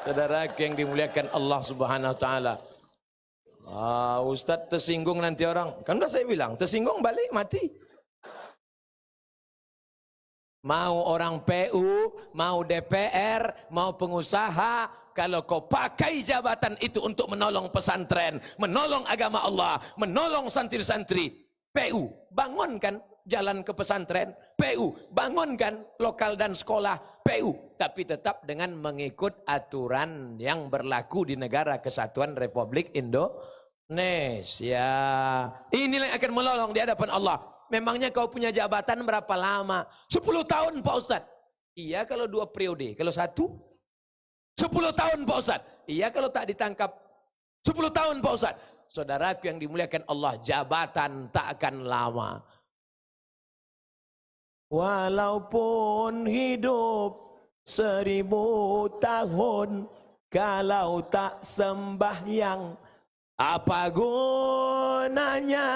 Saudara yang dimuliakan Allah Subhanahu wa taala. Ustadz tersinggung nanti orang. Kan udah saya bilang, tersinggung balik mati. Mau orang PU, mau DPR, mau pengusaha, kalau kau pakai jabatan itu untuk menolong pesantren, menolong agama Allah, menolong santri-santri, PU, bangunkan jalan ke pesantren, PU, bangunkan lokal dan sekolah, PU, tapi tetap dengan mengikut aturan yang berlaku di negara Kesatuan Republik Indonesia. Inilah yang akan menolong di hadapan Allah. memangnya kau punya jabatan berapa lama? 10 tahun Pak Ustadz. Iya kalau 2 periode, kalau 1 10 tahun Pak Ustadz. Iya kalau tak ditangkap 10 tahun Pak Ustadz. Saudaraku yang dimuliakan Allah, jabatan tak akan lama. Walaupun hidup 1000 tahun, kalau tak sembahyang, apa gunanya?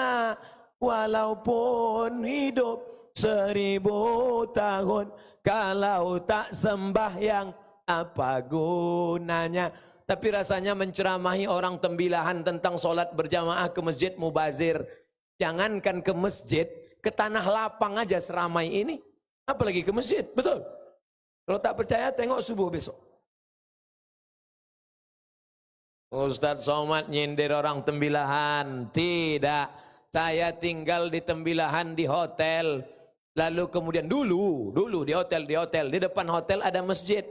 Walaupun hidup 1000 tahun, kalau tak sembahyang, apa gunanya? Tapi rasanya menceramahi orang tembilahan tentang sholat berjamaah ke masjid mubazir. Jangankan ke masjid, ke tanah lapang aja seramai ini. Apalagi ke masjid, betul? Kalau tak percaya tengok subuh besok. Ustadz Somad nyindir orang tembilahan. Tidak, saya tinggal di tembilahan di hotel. Lalu kemudian dulu di hotel, di depan hotel ada masjid.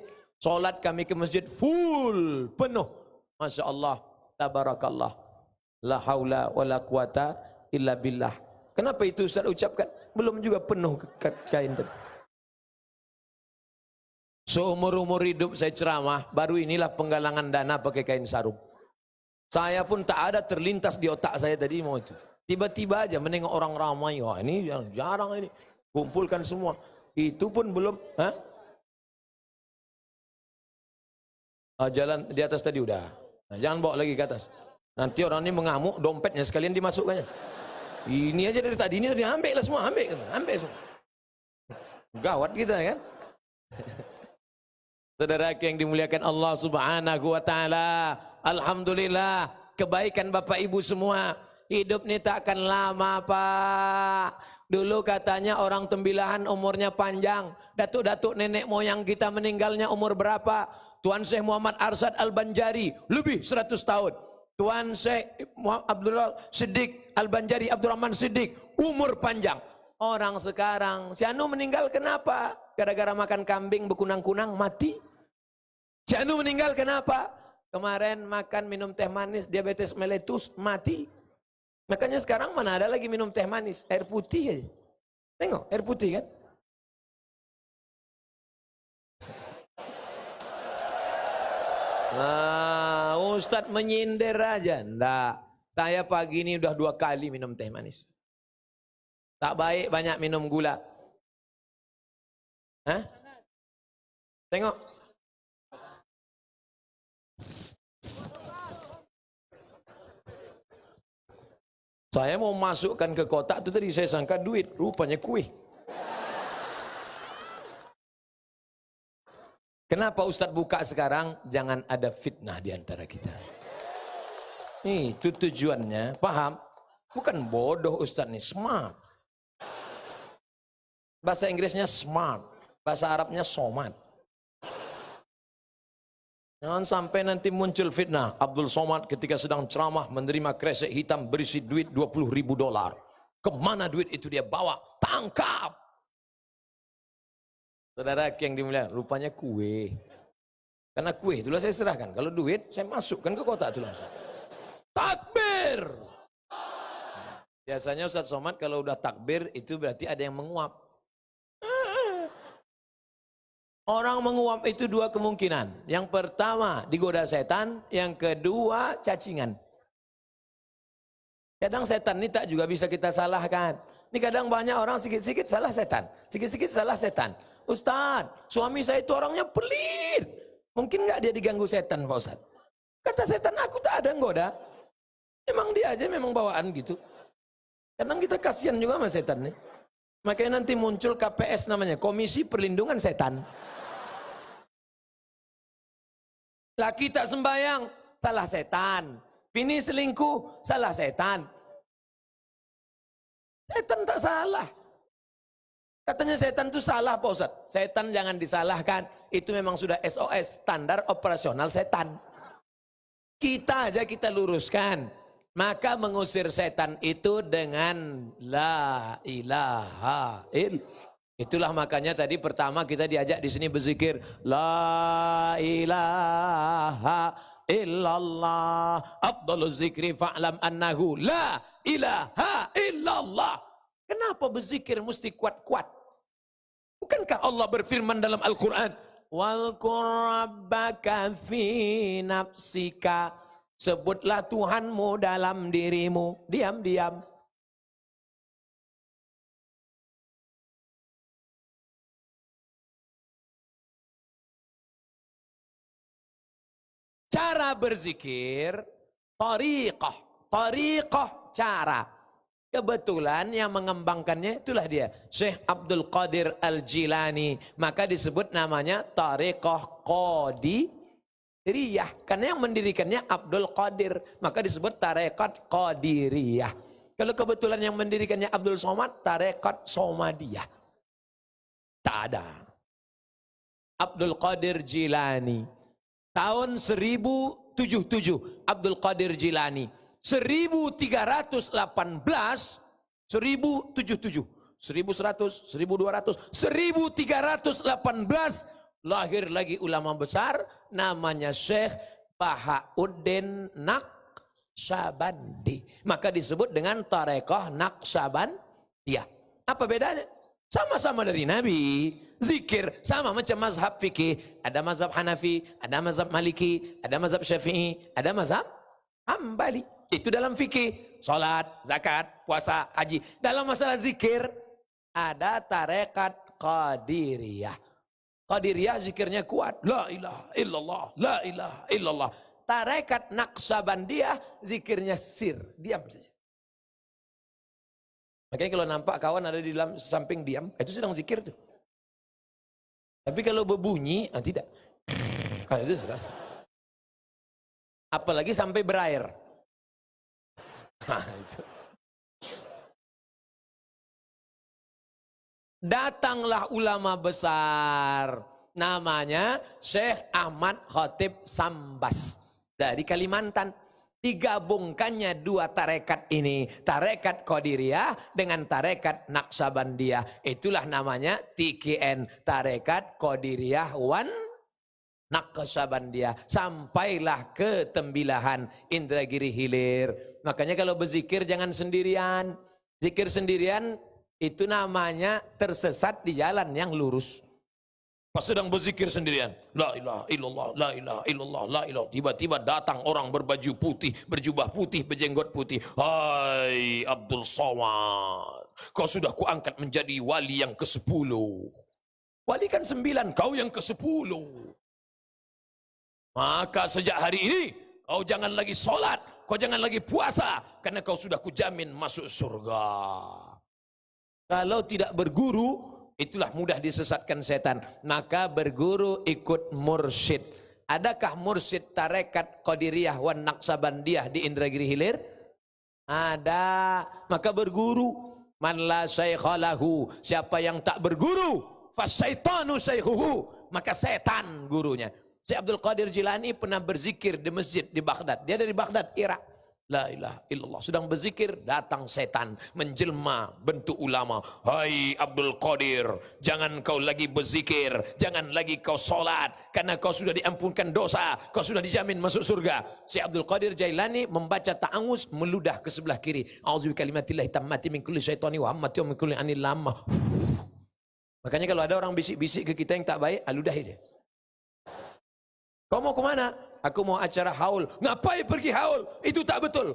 Sholat kami ke masjid full, penuh. Masya Allah, tabarakallah. La haula wa la quwata illa billah. Kenapa itu Ustaz ucapkan? Belum juga penuh kain tadi. Seumur-umur hidup saya ceramah, baru inilah penggalangan dana pakai kain sarung. Saya pun tak ada terlintas di otak saya tadi mau itu. Tiba-tiba aja menengok orang ramai, wah ini jarang ini. Kumpulkan semua. Itu pun belum, jalan di atas tadi udah. Nah, jangan bawa lagi ke atas. Nanti orang ini mengamuk, dompetnya sekalian dimasukkannya. Ini aja dari tadi ini ambil lah semua, ambil semua. Gawat kita kan. Saudara yang dimuliakan Allah Subhanahu wa taala, alhamdulillah kebaikan Bapak Ibu semua. Hidup ini tak akan lama, Pak. Dulu katanya orang tembilahan umurnya panjang. Datuk-datuk nenek moyang kita meninggalnya umur berapa? Tuan Syekh Muhammad Arsyad Al-Banjari lebih 100 tahun. Tuan Syekh Abdullah Siddiq Al-Banjari Abdurrahman Siddiq umur panjang. Orang sekarang si Anu meninggal kenapa? Gara-gara makan kambing bekunang-kunang mati. Si Anu meninggal kenapa? Kemarin makan minum teh manis diabetes mellitus mati. Makanya sekarang mana ada lagi minum teh manis, air putih aja. Tengok air putih kan. Nah, Ustadz menyindir aja. Enggak, saya pagi ini udah 2 kali minum teh manis. Tak baik banyak minum gula. Hah? Tengok. Saya mau masukkan ke kotak itu tadi saya sangka duit, rupanya kue. Kenapa Ustadz buka sekarang? Jangan ada fitnah di antara kita. Itu tujuannya, paham? Bukan bodoh Ustadz nih, smart. Bahasa Inggrisnya smart, bahasa Arabnya somat. Jangan sampai nanti muncul fitnah. Abdul Somad ketika sedang ceramah menerima kresek hitam berisi duit $20.000. Kemana duit itu dia bawa? Tangkap! Saudara yang dimuliakan, rupanya kue. Karena kue itulah saya serahkan. Kalau duit saya masukkan ke kotak itu langsung. Takbir! Biasanya Ustadz Somad kalau udah takbir itu berarti ada yang menguap. Orang menguap itu 2 kemungkinan. Yang pertama digoda setan, yang kedua cacingan. Kadang setan ini tak juga bisa kita salahkan. Ini kadang banyak orang sikit-sikit salah setan. Sikit-sikit salah setan. Ustadz, suami saya itu orangnya pelit. Mungkin nggak dia diganggu setan Pak Ustadz? Kata setan, aku tak ada goda. Memang dia aja memang bawaan gitu. Kadang kita kasihan juga sama setan nih. Makanya nanti muncul KPS namanya, Komisi Perlindungan Setan. Laki tak sembahyang, salah setan. Bini selingkuh, salah setan. Setan tak salah. Katanya setan itu salah Pak Ustadz. Setan jangan disalahkan. Itu memang sudah SOS, standar operasional setan. Kita aja kita luruskan. Maka mengusir setan itu dengan la ilaha illallah. Itulah makanya tadi pertama kita diajak di sini berzikir la ilaha illallah. Afdhaluz zikri fa'lam annahu la ilaha illallah. Kenapa berzikir mesti kuat-kuat? Bukankah Allah berfirman dalam Al-Quran, "Wadhkur rabbaka fi nafsika." Sebutlah Tuhanmu dalam dirimu. Diam-diam. Cara berzikir, tariqah, cara. Kebetulan yang mengembangkannya itulah dia, Syekh Abdul Qadir Al-Jilani. Maka disebut namanya tariqah Qadiriyah. Karena yang mendirikannya Abdul Qadir. Maka disebut tarekat Qadiriyah. Kalau kebetulan yang mendirikannya Abdul Somad, tarekat Somadiyah. Tak ada. Abdul Qadir Jilani. Tahun 1077 Abdul Qadir Jilani. 1318 1077 1100 1200 1318 lahir lagi ulama besar namanya Syekh Bahauddin Naqsyabandi. Maka disebut dengan tarekat Naqsyabandiyah. Apa bedanya? Sama-sama dari Nabi. Zikir sama macam mazhab fikih, ada mazhab Hanafi, ada mazhab Maliki, ada mazhab Syafi'i, ada mazhab Hambali. Itu dalam fikih, salat, zakat, puasa, haji. Dalam masalah zikir ada tarekat Qadiriyah. Qadiriyah zikirnya kuat, la ilaha illallah, la ilaha illallah. Tarekat Naqsyabandiyah zikirnya sir, diam saja. Makanya kalau nampak kawan ada di dalam samping diam, itu sedang zikir tuh. Tapi kalau berbunyi, tidak. Itu sudah. Apalagi sampai berair. Datanglah ulama besar. Namanya Syekh Ahmad Khatib Sambas. Dari Kalimantan. Digabungkannya dua tarekat ini, tarekat Qadiriyah dengan tarekat Naqsyabandiyah. Itulah namanya TKN, tarekat Qadiriyah wan Naqsyabandiyah. Sampailah ke Tembilahan Indragiri Hilir. Makanya kalau berzikir jangan sendirian. Zikir sendirian itu namanya tersesat di jalan yang lurus. Pas sedang berzikir sendirian, la ilaha illallah, la ilaha illallah, la ilaha. Tiba-tiba datang orang berbaju putih, berjubah putih, berjenggot putih. Hai Abdul Somad, kau sudah kuangkat menjadi wali yang ke-10. Wali kan 9, kau yang ke-10. Maka sejak hari ini, kau jangan lagi sholat, kau jangan lagi puasa, karena kau sudah kujamin masuk surga. Kalau tidak berguru, itulah mudah disesatkan setan. Maka berguru ikut mursyid. Adakah mursyid tarekat Qadiriyah wan Naqsyabandiyah di Indragiri Hilir? Ada. Maka berguru. Man la syaikha lahu. Siapa yang tak berguru, fasyaitanu syaikhuhu. Maka setan gurunya. Syekh Abdul Qadir Jilani pernah berzikir di masjid di Baghdad. Dia dari Baghdad, Irak. La ilaha illallah. Sedang berzikir, datang setan menjelma bentuk ulama. Hai Abdul Qadir, jangan kau lagi berzikir, jangan lagi kau solat, karena kau sudah diampunkan dosa, kau sudah dijamin masuk surga. Syekh Abdul Qadir Jailani membaca ta'awuz, meludah ke sebelah kiri. A'udzu bikalimatillahi tammati min kulli syaitani wa hammati wa min kulli anil lamah. Makanya kalau ada orang bisik-bisik ke kita yang tak baik, ludahi dia. Kau mau kemana? Aku mau acara haul. Ngapain pergi haul? Itu tak betul.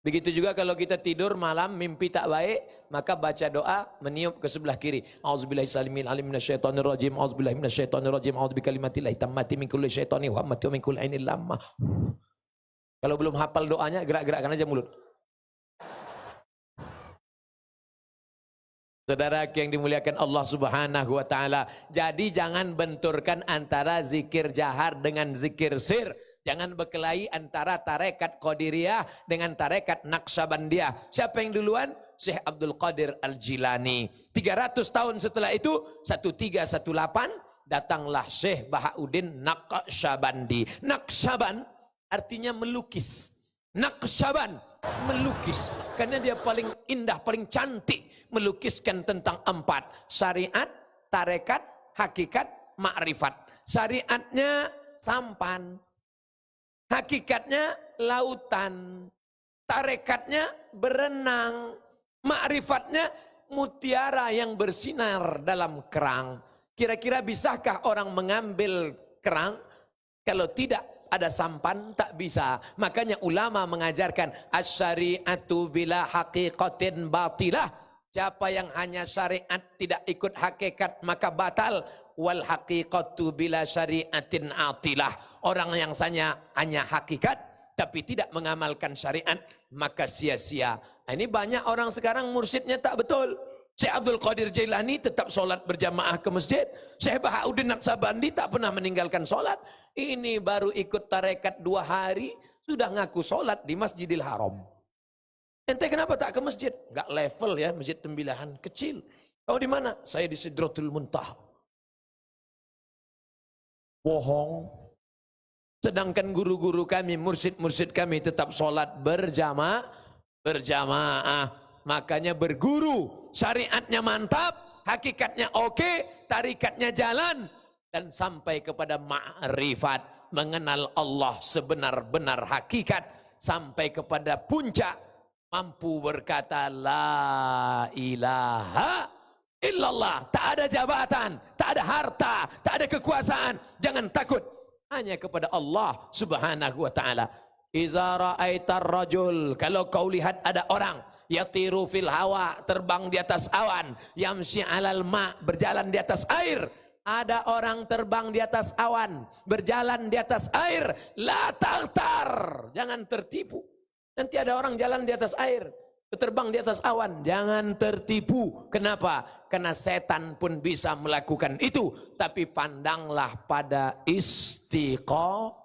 Begitu juga kalau kita tidur malam mimpi tak baik, maka baca doa meniup ke sebelah kiri. A'udzubillahi salimil alim minasyaitonir rajim. A'udzubillahi minasyaitonir rajim. A'udzubikalimatillahi tammati min kulli syaitani wa hammati wa min kulli ainil lamah. Kalau belum hafal doanya, gerak-gerakkan aja mulut. Saudara yang dimuliakan Allah Subhanahu wa taala. Jadi jangan benturkan antara zikir jahar dengan zikir sir. Jangan berkelahi antara tarekat Qadiriyah dengan tarekat Naqsyabandiyah. Siapa yang duluan? Syekh Abdul Qadir Al-Jilani. 300 tahun setelah itu, 1318, datanglah Syekh Bahauddin Naqsyabandi. Naqsyaban artinya melukis. Naqsyaban, melukis. Karena dia paling indah, paling cantik. Melukiskan tentang 4. Syariat, tarekat, hakikat, makrifat. Syariatnya sampan. Hakikatnya lautan. tarekatnya berenang, ma'rifatnya mutiara yang bersinar dalam kerang. Kira-kira bisakah orang mengambil kerang? Kalau tidak ada sampan, tak bisa. Makanya ulama mengajarkan asy-syari'atu bila haqiqatin batilah. Siapa yang hanya syariat tidak ikut hakikat maka batal. Wal haqiqatu bila syari'atin atilah. Orang yang hanya hakikat tapi tidak mengamalkan syariat maka sia-sia. Ini banyak orang sekarang mursyidnya tak betul. Syekh Abdul Qadir Jailani tetap sholat berjamaah ke masjid. Syekh Bahauddin Naqsabandi tak pernah meninggalkan sholat. Ini baru ikut tarekat 2 hari sudah ngaku sholat di Masjidil Haram. Ente kenapa tak ke masjid? Gak level ya, masjid Tembilahan kecil. Kau di mana? Saya di Sidratul Muntaha. Bohong. Sedangkan guru-guru kami, mursyid-mursyid kami tetap sholat berjamaah. Makanya berguru, syariatnya mantap, hakikatnya oke, tarikatnya jalan, dan sampai kepada ma'rifat, mengenal Allah sebenar-benar hakikat, sampai kepada puncak, mampu berkata la ilaha illallah. Tak ada jabatan, tak ada harta, tak ada kekuasaan. Jangan takut, hanya kepada Allah subhanahu wa ta'ala. Iza ra'aitar rajul, kalau kau lihat ada orang yatiru fil hawa, terbang di atas awan, yamsi alal ma, berjalan di atas air. Ada orang terbang di atas awan, berjalan di atas air, la taghtar, jangan tertipu. Nanti ada orang jalan di atas air, terbang di atas awan, jangan tertipu. Kenapa? Karena setan pun bisa melakukan itu. Tapi pandanglah pada istiqomah.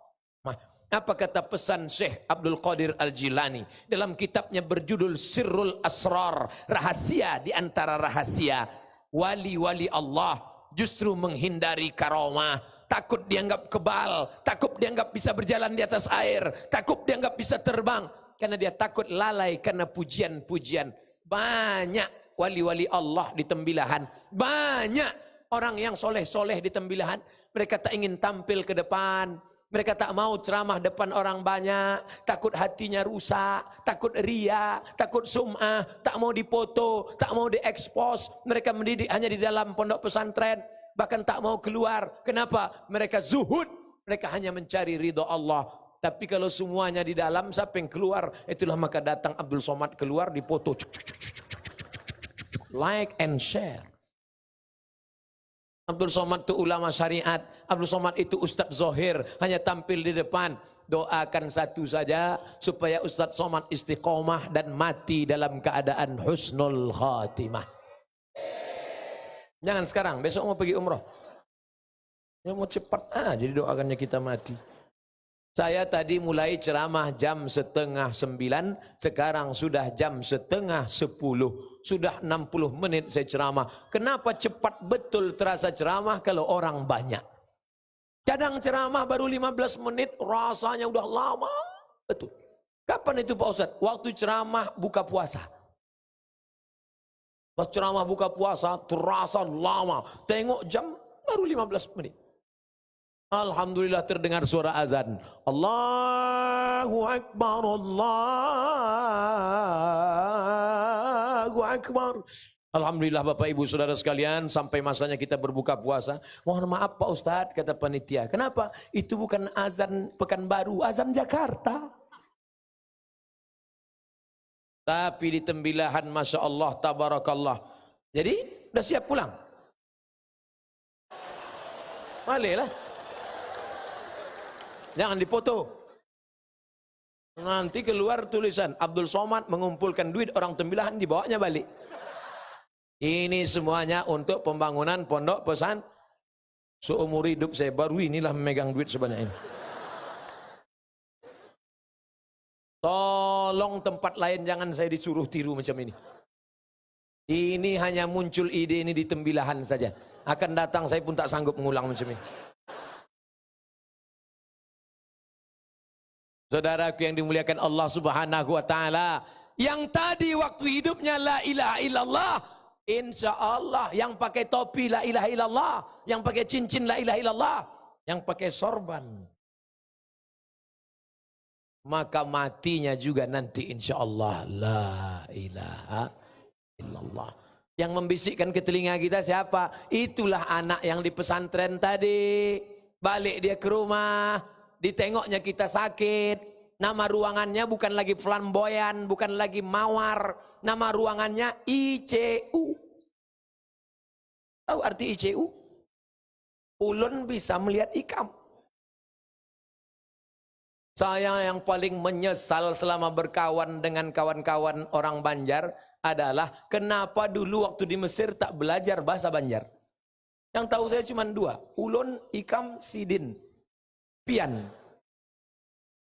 Apa kata pesan Syekh Abdul Qadir Al-Jilani dalam kitabnya berjudul Sirrul Asrar, rahasia di antara rahasia. Wali-wali Allah justru menghindari karamah, takut dianggap kebal, takut dianggap bisa berjalan di atas air, takut dianggap bisa terbang, karena dia takut lalai karena pujian-pujian. Banyak wali-wali Allah di Tembilahan, banyak orang yang soleh-soleh di Tembilahan, mereka tak ingin tampil ke depan, mereka tak mau ceramah depan orang banyak, takut hatinya rusak, takut ria, takut sum'ah, tak mau dipoto, tak mau diekspos. Mereka mendidik hanya di dalam pondok pesantren, bahkan tak mau keluar. Kenapa? Mereka zuhud, mereka hanya mencari ridho Allah. Tapi kalau semuanya di dalam, siapa yang keluar? Itulah maka datang Abdul Somad keluar, dipoto, like and share. Abdul Somad itu ulama syariat, Abdul Somad itu Ustadz Zohir, hanya tampil di depan. Doakan satu saja, supaya Ustadz Somad istiqomah dan mati dalam keadaan husnul khatimah. Jangan sekarang, besok mau pergi umroh. Ya mau cepat jadi doakannya kita mati. Saya tadi mulai ceramah jam 8:30, sekarang sudah jam 9:30. Sudah 60 menit saya ceramah. Kenapa cepat betul terasa ceramah kalau orang banyak? Kadang ceramah baru 15 menit, rasanya udah lama. Betul. Kapan itu Pak Ustadz? Waktu ceramah buka puasa. Pas ceramah buka puasa, terasa lama. Tengok jam, baru 15 menit. Alhamdulillah terdengar suara azan. Allahu Akbar, Allahu Akbar. Alhamdulillah Bapak Ibu Saudara sekalian, sampai masanya kita berbuka puasa. Mohon maaf Pak Ustadz, kata panitia. Kenapa? Itu bukan azan Pekanbaru, azan Jakarta. Tapi di Tembilahan, Masya Allah, Tabarakallah. Jadi, udah siap pulang? Baliklah. Jangan dipoto. Nanti keluar tulisan Abdul Somad mengumpulkan duit orang Tembilahan, dibawanya balik. Ini semuanya untuk pembangunan pondok pesan. Seumur hidup saya baru inilah memegang duit sebanyak ini. Tolong tempat lain jangan saya disuruh tiru macam ini. Ini hanya muncul ide ini di Tembilahan saja. Akan datang saya pun tak sanggup mengulang macam ini. Saudaraku yang dimuliakan Allah Subhanahu wa taala, yang tadi waktu hidupnya la ilaha illallah, insya Allah yang pakai topi la ilaha illallah, yang pakai cincin la ilaha illallah, yang pakai sorban maka matinya juga nanti insya Allah la ilaha illallah. Yang membisikkan ke telinga kita siapa? Itulah anak yang di pesantren tadi. Balik dia ke rumah, ditengoknya kita sakit. Nama ruangannya bukan lagi flamboyan, bukan lagi mawar. Nama ruangannya ICU. Tahu arti ICU? Ulun bisa melihat ikam. Saya yang paling menyesal selama berkawan dengan kawan-kawan orang Banjar adalah kenapa dulu waktu di Mesir tak belajar bahasa Banjar. Yang tahu saya cuma dua, Ulun, Ikam, Sidin, Pian.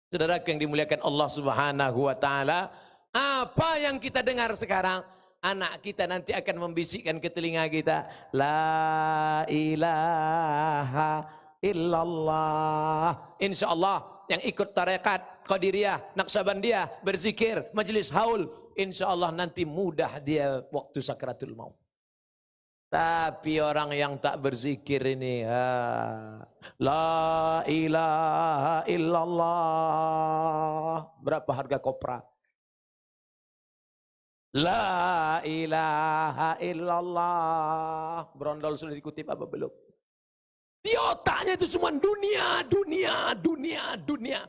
Saudara yang dimuliakan Allah Subhanahu wa taala, apa yang kita dengar sekarang, anak kita nanti akan membisikkan ke telinga kita, la ilaha illallah. Insyaallah yang ikut tarekat Qadiriyah, Naqsabandiyah, berzikir, majlis haul, insyaallah nanti mudah dia waktu sakratul maut. Tapi orang yang tak berzikir ini, la ilaha illallah, berapa harga kopra? La ilaha illallah, berondol sudah dikutip apa belum? Di otaknya itu semua dunia, dunia, dunia, dunia.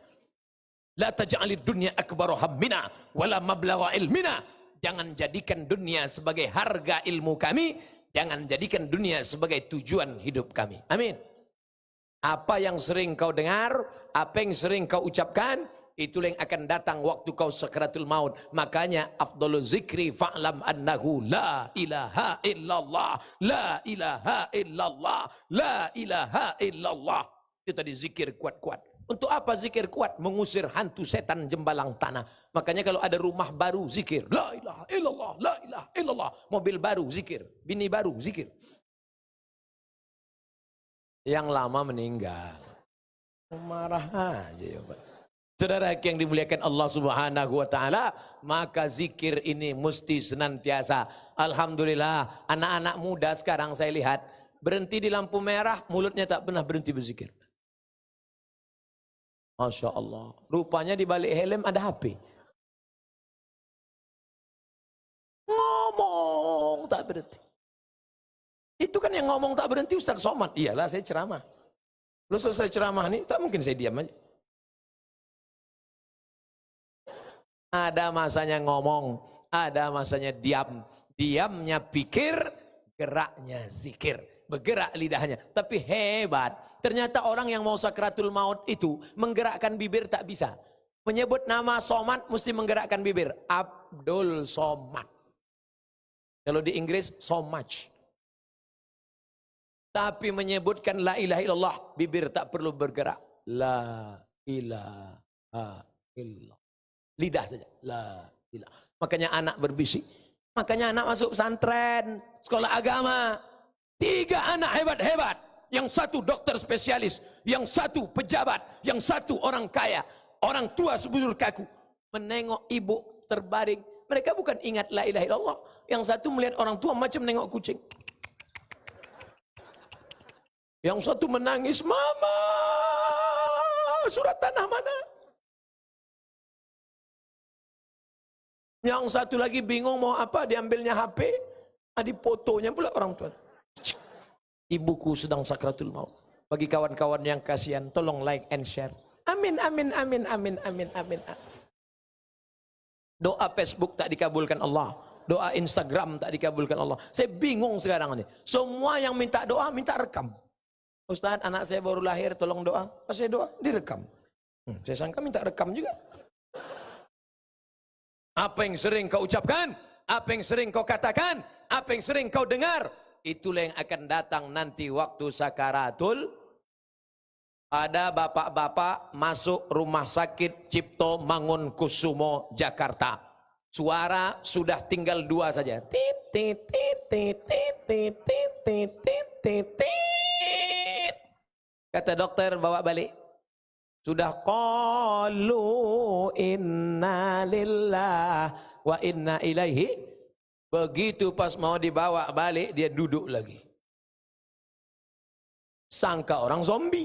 La taj'alid dunya akbaru hammina wala mablagha ilmina. Jangan jadikan dunia sebagai harga ilmu kami, jangan jadikan dunia sebagai tujuan hidup kami. Amin. Apa yang sering kau dengar, apa yang sering kau ucapkan, itulah yang akan datang waktu kau sakratul maut. Makanya afdhalu zikri fa'lam annahu la ilaha illallah, la ilaha illallah, la ilaha illallah. Itu tadi zikir kuat-kuat. Untuk apa zikir kuat? Mengusir hantu setan jembalang tanah. Makanya kalau ada rumah baru zikir, la ilaha illallah, la ilaha illallah. Mobil baru zikir, bini baru zikir. Yang lama meninggal. Marah aja ya Pak. Saudara yang dimuliakan Allah Subhanahu wa taala, maka zikir ini mesti senantiasa. Alhamdulillah, anak-anak muda sekarang saya lihat berhenti di lampu merah, mulutnya tak pernah berhenti berzikir. Masya Allah, rupanya di balik helm ada HP. Ngomong tak berhenti. Itu kan yang ngomong tak berhenti Ustaz Somad. Iyalah saya ceramah. Lu selesai ceramah nih, tak mungkin saya diam aja. Ada masanya ngomong, ada masanya diam. Diamnya pikir, geraknya zikir. Bergerak lidahnya. Tapi hebat. Ternyata orang yang mau sakratul maut itu menggerakkan bibir tak bisa. Menyebut nama Somad mesti menggerakkan bibir. Abdul Somad. Kalau di Inggris, so much. Tapi menyebutkan la ilaha illallah, bibir tak perlu bergerak. La ilaha illallah. Lidah saja. La ilah. Makanya anak berbisik. Makanya anak masuk pesantren, sekolah agama. 3 anak hebat-hebat. Yang satu dokter spesialis, yang satu pejabat, yang satu orang kaya. Orang tua sebujur kaku. Menengok ibu terbaring. Mereka bukan ingat la ilaha illallah. Yang satu melihat orang tua macam menengok kucing. Yang satu menangis, mama, surat tanah mana? Yang satu lagi bingung mau apa, diambilnya HP, di fotonya pula orang tua. Ibuku sedang sakratul maut. Bagi kawan-kawan yang kasihan, tolong like and share. Amin, amin, amin, amin, amin, amin. Doa Facebook tak dikabulkan Allah. Doa Instagram tak dikabulkan Allah. Saya bingung sekarang ini. Semua yang minta doa, minta rekam. Ustaz, anak saya baru lahir, tolong doa. Pas saya doa, direkam. Saya sangka minta rekam juga. Apa yang sering kau ucapkan, apa yang sering kau katakan, apa yang sering kau dengar, itulah yang akan datang nanti waktu sakaratul. Ada bapak-bapak masuk rumah sakit Cipto Mangunkusumo Jakarta. Suara sudah tinggal 2 saja. Tit tit tit tit tit tit tit tit tit tit. Kata dokter bawa balik. Sudah qalu inna lillah wa inna ilaihi. Begitu pas mau dibawa balik dia duduk lagi. Sangka orang zombie.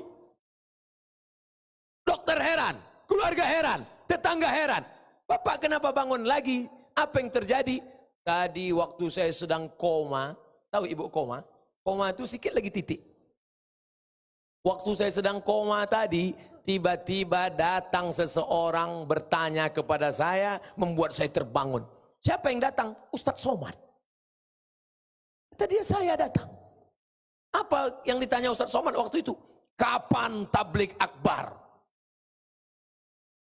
Dokter heran, keluarga heran, Tetangga heran, Bapak kenapa bangun lagi? Apa yang terjadi? Tadi waktu saya sedang koma, tahu ibu koma? Koma itu sedikit lagi titik. Waktu saya sedang koma tadi, tiba-tiba datang seseorang bertanya kepada saya, membuat saya terbangun. Siapa yang datang? Ustadz Somad. Tadi saya datang. Apa yang ditanya Ustadz Somad waktu itu? Kapan tablik akbar?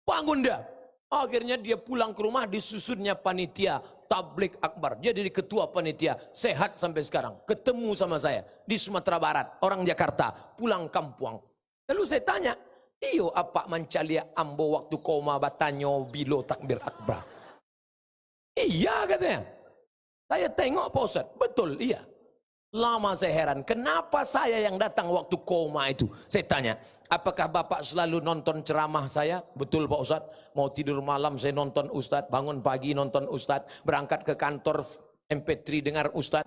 Bangun dia. Akhirnya dia pulang ke rumah, disusunnya panitia tablik akbar. Dia jadi ketua panitia, sehat sampai sekarang. Ketemu sama saya di Sumatera Barat, orang Jakarta, pulang kampung. Lalu saya tanya, iyo apa mancalia ambo waktu koma batanyo bilo takbir akbar? Iya katanya. Saya tengok Pak Ustaz, betul iya. Lama saya heran, kenapa saya yang datang waktu koma itu? Saya tanya, apakah Bapak selalu nonton ceramah saya? Betul Pak Ustaz, mau tidur malam saya nonton Ustaz, bangun pagi nonton Ustaz, berangkat ke kantor MP3 dengar Ustaz.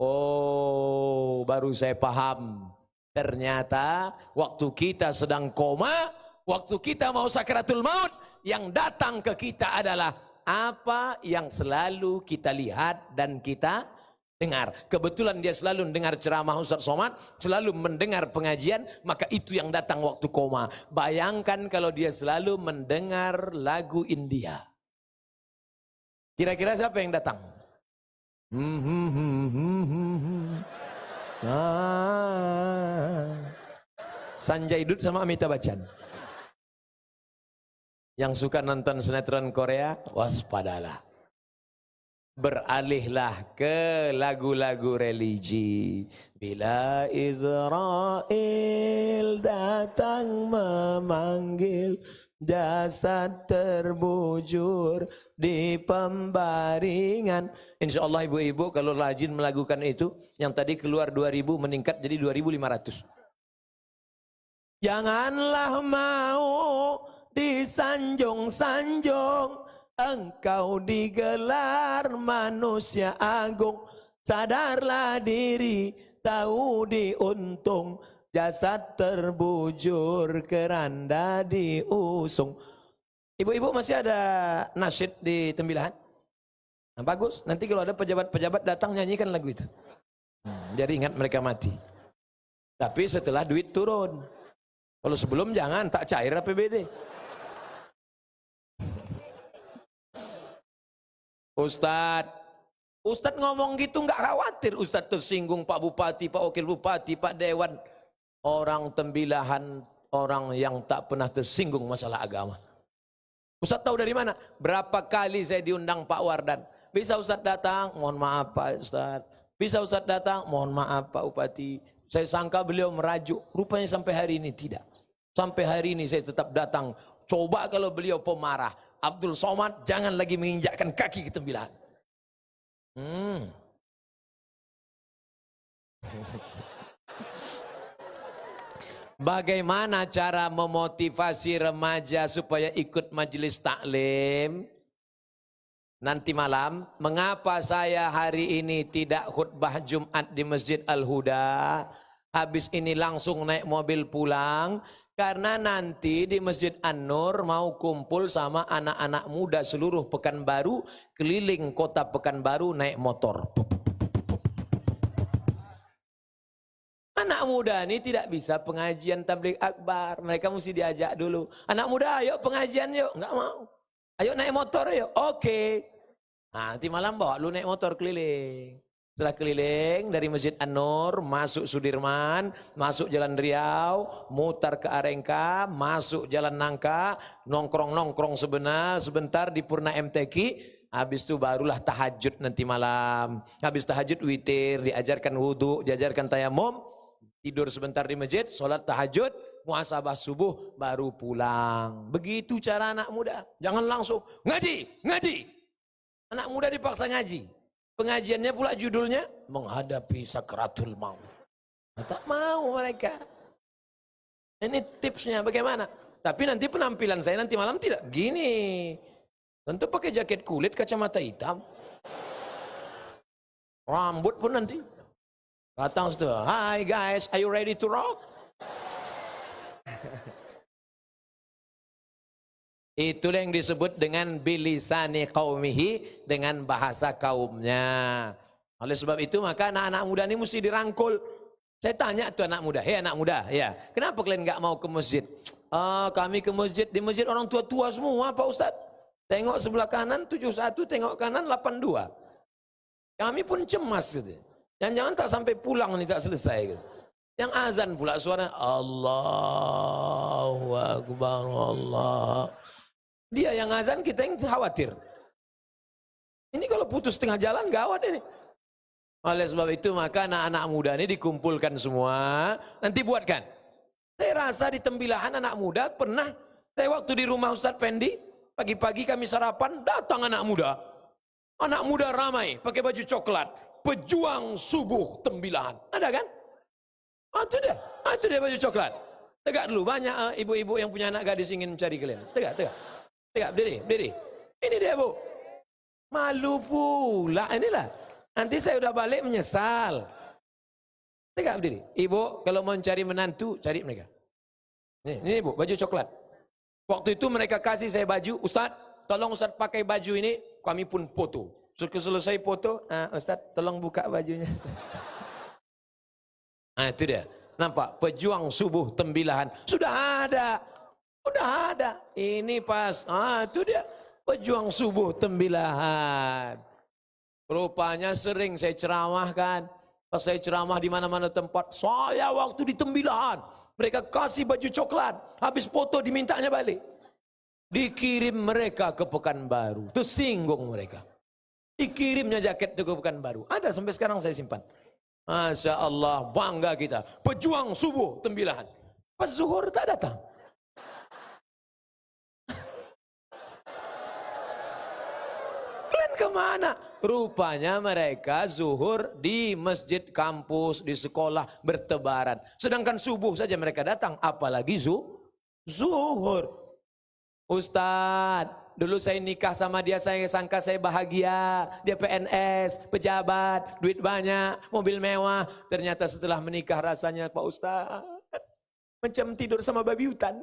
Oh, baru saya paham. Ternyata waktu kita sedang koma, waktu kita mau sakaratul maut, yang datang ke kita adalah apa yang selalu kita lihat dan kita dengar. Kebetulan dia selalu mendengar ceramah Ustadz Somad, selalu mendengar pengajian, maka itu yang datang waktu koma. Bayangkan kalau dia selalu mendengar lagu India. Kira-kira siapa yang datang? Sanjay Dutt sama Amitabh Bachchan. Yang suka nonton sinetron Korea, waspadalah. Beralihlah ke lagu-lagu religi. Bila Israel datang memanggil, jasad terbujur di pembaringan. Insya Allah ibu-ibu kalau rajin melakukan itu, yang tadi keluar 2000 meningkat jadi 2500. Janganlah mau disanjung-sanjung, engkau digelar manusia agung. Sadarlah diri, tahu diuntung, jasad terbujur keranda diusung. Ibu-ibu masih ada nasyid di tembilahan? Nah, bagus, nanti kalau ada pejabat-pejabat datang nyanyikan lagu itu. Biar ingat mereka mati. Tapi setelah duit turun. Kalau sebelum jangan, tak cair APBD. Ustadz ngomong gitu nggak khawatir Ustadz tersinggung, Pak Bupati, Pak Wakil Bupati, Pak Dewan. Orang tembilahan, orang yang tak pernah tersinggung masalah agama. Ustadz tahu dari mana? Berapa kali saya diundang Pak Wardan. Bisa Ustadz datang? Mohon maaf Pak Ustadz. Bisa Ustadz datang? Mohon maaf Pak Bupati. Saya sangka beliau merajuk. Rupanya sampai hari ini tidak. Sampai hari ini saya tetap datang. Coba kalau beliau pemarah. Abdul Somad jangan lagi menginjakkan kaki ke tembilahan. Bagaimana cara memotivasi remaja supaya ikut majelis taklim? Nanti malam, mengapa saya hari ini tidak khutbah Jumat di Masjid Al-Huda? Habis ini langsung naik mobil pulang. Karena nanti di Masjid An-Nur mau kumpul sama anak-anak muda seluruh Pekanbaru, keliling kota Pekanbaru naik motor. Anak muda ini tidak bisa pengajian tabligh akbar, mereka mesti diajak dulu. Anak muda, ayo pengajian yuk, nggak mau. Ayo naik motor yuk, oke. Nah, nanti malam bawa lu naik motor keliling. Setelah keliling dari Masjid An-Nur, masuk Sudirman, masuk Jalan Riau, mutar ke Arengka, masuk Jalan Nangka, nongkrong-nongkrong sebentar di Purna MTQ, habis itu barulah tahajud nanti malam. Habis tahajud witir, diajarkan wudhu, diajarkan tayamum, tidur sebentar di masjid, sholat tahajud, muhasabah subuh, baru pulang. Begitu cara anak muda. Jangan langsung ngaji, ngaji. Anak muda dipaksa ngaji. Pengajiannya pula judulnya menghadapi sakratul maut. Tak mau mereka. Ini tipsnya bagaimana? Tapi nanti penampilan saya nanti malam tidak gini. Tentu pakai jaket kulit, kacamata hitam. Rambut pun nanti. Datang situ. Hi guys, are you ready to rock? Itulah yang disebut dengan bilisani qaumihi, dengan bahasa kaumnya. Oleh sebab itu maka anak-anak muda ini mesti dirangkul. Saya tanya tuh anak muda, hei anak muda, ya, kenapa kalian nggak mau ke masjid? Kami ke masjid, di masjid orang tua-tua semua Pak Ustaz. Tengok sebelah kanan 71, tengok kanan 82. Kami pun cemas gitu. Jangan-jangan tak sampai pulang nih, tak selesai gitu. Yang azan pula suara Allahu Akbar Allah. Dia yang azan, kita yang khawatir. Ini kalau putus tengah jalan gawat ini. Oleh sebab itu maka anak-anak muda ini dikumpulkan semua, nanti buatkan. Saya rasa di Tembilahan anak muda pernah, saya waktu di rumah Ustadz Fendi, pagi-pagi kami sarapan, datang anak muda. Anak muda ramai, pakai baju coklat, pejuang subuh Tembilahan. Ada kan? Itu dia baju coklat. Tegak dulu, banyak ibu-ibu yang punya anak gadis ingin mencari kalian. Tegak. Tegak, berdiri. Ini dia Bu. Malu pula, inilah. Nanti saya udah balik menyesal. Tegak berdiri. Ibu, kalau mau cari menantu, cari mereka. Ini Bu, baju coklat. Waktu itu mereka kasih saya baju, Ustaz, tolong Ustaz pakai baju ini, kami pun foto. Selesai foto, Ustaz, tolong buka bajunya. Nah, itu dia. Nampak? Pejuang subuh Tembilahan. Sudah ada. Ini pas. Itu dia. Pejuang subuh Tembilahan. Rupanya sering saya ceramahkan. Pas saya ceramah di mana-mana tempat, saya waktu di Tembilahan. Mereka kasih baju coklat. Habis foto dimintanya balik. Dikirim mereka ke Pekanbaru. Itu singgung mereka. Dikirimnya jaket itu ke Pekanbaru. Ada sampai sekarang saya simpan. Masya Allah, bangga kita. Pejuang subuh Tembilahan. Pas zuhur tak datang. Kalian kemana? Rupanya mereka zuhur di masjid kampus, di sekolah bertebaran. Sedangkan subuh saja mereka datang. Apalagi zuhur. Ustadz, dulu saya nikah sama dia, saya sangka saya bahagia. Dia PNS, pejabat, duit banyak, mobil mewah. Ternyata setelah menikah rasanya Pak Ustadz macam tidur sama babi hutan.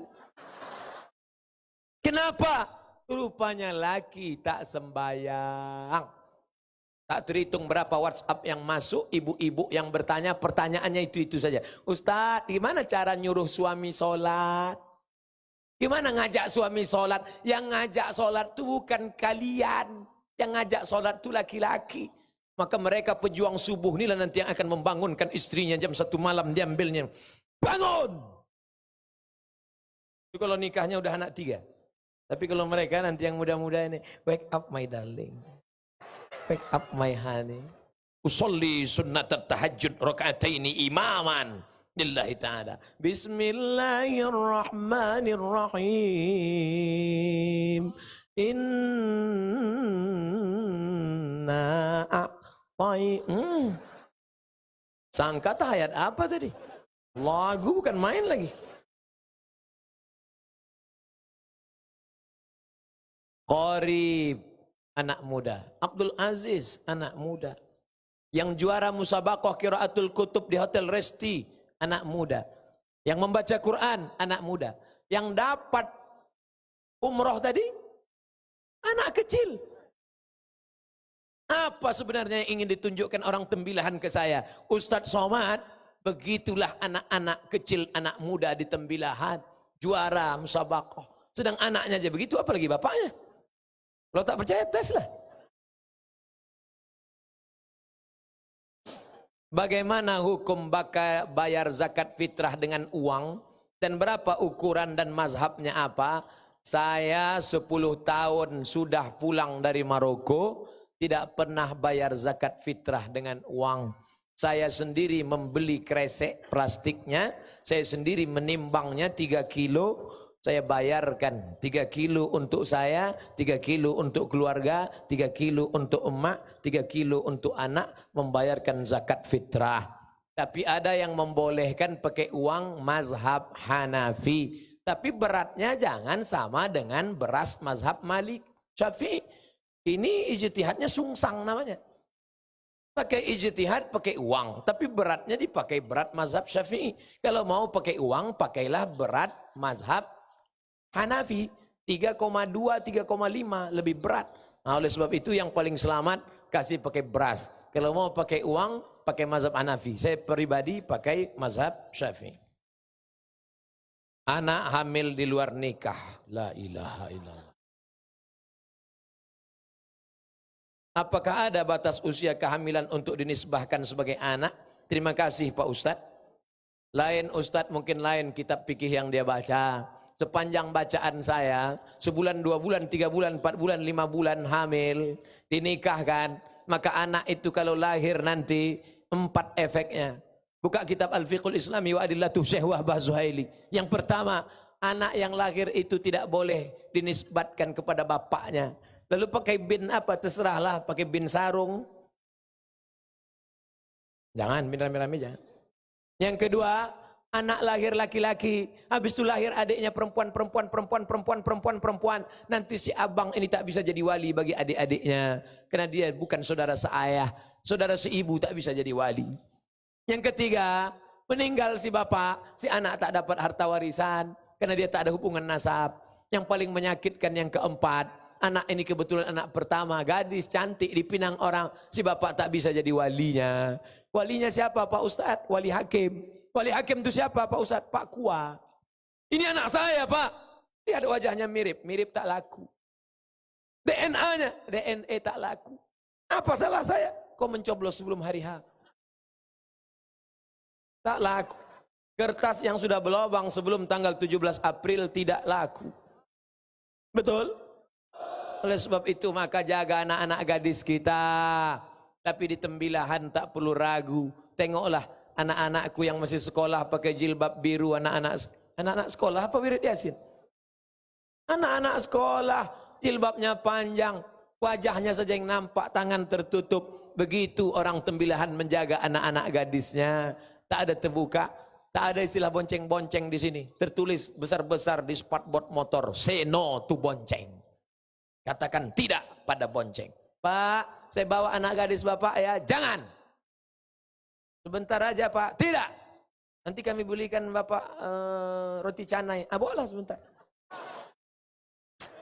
Kenapa? Rupanya laki tak sembayang. Tak terhitung berapa WhatsApp yang masuk, ibu-ibu yang bertanya, pertanyaannya itu saja. Ustadz, gimana cara nyuruh suami sholat? Gimana ngajak suami sholat? Yang ngajak sholat itu bukan kalian. Yang ngajak sholat itu laki-laki. Maka mereka pejuang subuh inilah nanti yang akan membangunkan istrinya jam 1 malam diambilnya. Bangun! Itu kalau nikahnya udah anak 3. Tapi kalau mereka nanti yang muda-muda ini, wake up my darling. Wake up my honey. Usolli sunnat tahajud rakaataini imaman. Lillahi ta'ala. Bismillahirrahmanirrahim. Inna Sangka ayat apa tadi? Lagu bukan main lagi. Qorib, anak muda. Abdul Aziz, anak muda. Yang juara musabaqah qiraatul kutub di Hotel Resti, anak muda. Yang membaca Quran, anak muda. Yang dapat umroh tadi, anak kecil. Apa sebenarnya yang ingin ditunjukkan orang Tembilahan ke saya? Ustadz Somad, begitulah anak-anak kecil, anak muda di Tembilahan. Juara musabaqah. Sedang anaknya aja begitu, apalagi bapaknya. Kalau tak percaya, tes lah. Bagaimana hukum bayar zakat fitrah dengan uang? Dan berapa ukuran dan mazhabnya apa? Saya 10 tahun sudah pulang dari Maroko, tidak pernah bayar zakat fitrah dengan uang. Saya sendiri membeli kresek plastiknya, saya sendiri menimbangnya 3 kilo, saya bayarkan 3 kilo untuk saya, 3 kilo untuk keluarga, 3 kilo untuk emak, 3 kilo untuk anak, membayarkan zakat fitrah. Tapi ada yang membolehkan pakai uang mazhab Hanafi. Tapi beratnya jangan sama dengan beras mazhab Malik Syafi'i. Ini ijtihadnya sungsang namanya. Pakai ijtihad, pakai uang. Tapi beratnya dipakai berat mazhab Syafi'i. Kalau mau pakai uang, pakailah berat mazhab Hanafi. 3,2, 3,5 lebih berat. Nah, oleh sebab itu yang paling selamat kasih pakai beras. Kalau mau pakai uang, pakai mazhab Hanafi. Saya pribadi pakai mazhab Syafi'i. Anak hamil di luar nikah. La ilaha illallah. Apakah ada batas usia kehamilan untuk dinisbahkan sebagai anak? Terima kasih Pak Ustadz. Lain Ustadz mungkin lain kitab fikih yang dia baca. Sepanjang bacaan saya, sebulan, 2 bulan, 3 bulan, 4 bulan, 5 bulan hamil, dinikahkan, maka anak itu kalau lahir nanti 4 efeknya. Buka kitab Al-Fiqhul Islami wa Adillatuh Syekh Wahbah Zuhaili. Yang pertama, anak yang lahir itu tidak boleh dinisbatkan kepada bapaknya. Lalu pakai bin apa? Terserahlah, pakai bin sarung. Jangan, bin rame-rame jangan. Yang kedua, anak lahir laki-laki, habis itu lahir adiknya perempuan. Nanti si abang ini tak bisa jadi wali bagi adik-adiknya. Karena dia bukan saudara seayah, saudara seibu tak bisa jadi wali. Yang ketiga, meninggal si bapak, si anak tak dapat harta warisan. Karena dia tak ada hubungan nasab. Yang paling menyakitkan yang keempat, anak ini kebetulan anak pertama, gadis cantik dipinang orang, si bapak tak bisa jadi walinya. Walinya siapa Pak Ustadz? Wali hakim. Wali hakim itu siapa Pak Ustadz? Pak Kua. Ini anak saya Pak. Lihat wajahnya mirip, mirip tak laku. DNA-nya, DNA tak laku. Apa salah saya? Kau mencoblos sebelum hari H. Tak laku. Kertas yang sudah berlobang sebelum tanggal 17 April tidak laku. Betul? Oleh sebab itu maka jaga anak-anak gadis kita. Tapi di tembilahan tak perlu ragu. Tengoklah anak-anakku yang masih sekolah pakai jilbab biru, anak-anak sekolah apa wirid Yasin? Anak-anak sekolah jilbabnya panjang, wajahnya saja yang nampak, tangan tertutup. Begitu orang tembilahan menjaga anak-anak gadisnya. Tak ada terbuka, tak ada istilah bonceng-bonceng di sini. Tertulis besar-besar di spatbord motor, say no to bonceng. Katakan tidak pada bonceng. Pak, saya bawa anak gadis bapak ya. Jangan. Sebentar aja Pak. Tidak. Nanti kami belikan bapak roti canai. Bawalah sebentar.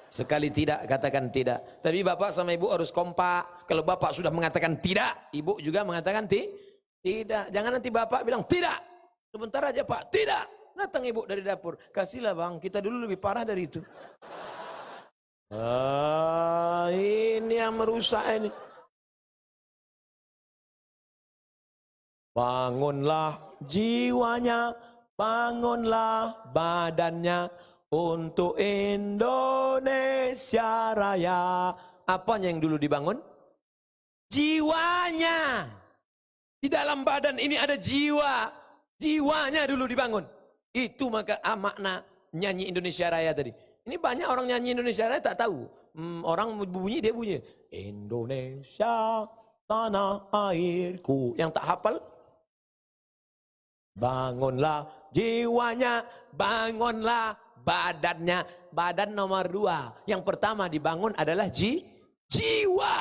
Sekali tidak, katakan tidak. Tapi bapak sama ibu harus kompak. Kalau bapak sudah mengatakan tidak, ibu juga mengatakan tidak. Jangan nanti bapak bilang tidak. Sebentar aja Pak. Tidak. Datang ibu dari dapur. Kasihlah bang, kita dulu lebih parah dari itu. Ini yang merusak ini. Bangunlah jiwanya, bangunlah badannya untuk Indonesia Raya. Apanya yang dulu dibangun? Jiwanya. Di dalam badan ini ada jiwa. Jiwanya dulu dibangun. Itu maka makna nyanyi Indonesia Raya tadi. Ini banyak orang nyanyi Indonesia Raya tak tahu. Orang bunyi dia bunyi. Indonesia tanah airku. Yang tak hafal. Bangunlah jiwanya, bangunlah badannya. Badan nomor 2. Yang pertama dibangun adalah jiwa.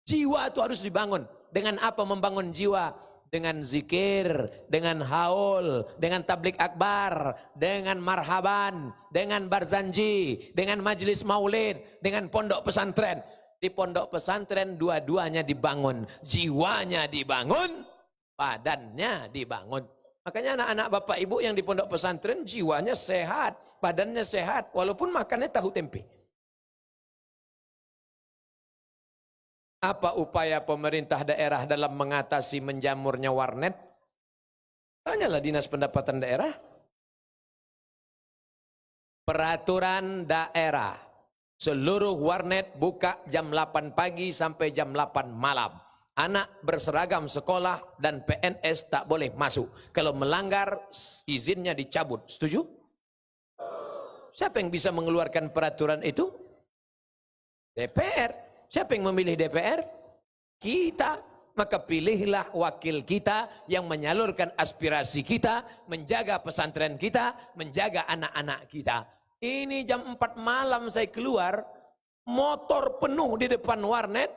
Jiwa itu harus dibangun. Dengan apa membangun jiwa? Dengan zikir, dengan haul, dengan tablik akbar, dengan marhaban, dengan barzanji, dengan majlis maulid, dengan pondok pesantren. Di pondok pesantren dua-duanya dibangun. Jiwanya dibangun, badannya dibangun. Makanya anak-anak bapak ibu yang di pondok pesantren jiwanya sehat, badannya sehat, walaupun makannya tahu tempe. Apa upaya pemerintah daerah dalam mengatasi menjamurnya warnet? Tanyalah Dinas Pendapatan Daerah. Peraturan daerah. Seluruh warnet buka jam 8 pagi sampai jam 8 malam. Anak berseragam sekolah dan PNS tak boleh masuk. Kalau melanggar izinnya dicabut. Setuju? Siapa yang bisa mengeluarkan peraturan itu? DPR. Siapa yang memilih DPR? Kita. Maka pilihlah wakil kita yang menyalurkan aspirasi kita, menjaga pesantren kita, menjaga anak-anak kita. Ini jam 4 malam saya keluar, motor penuh di depan warnet,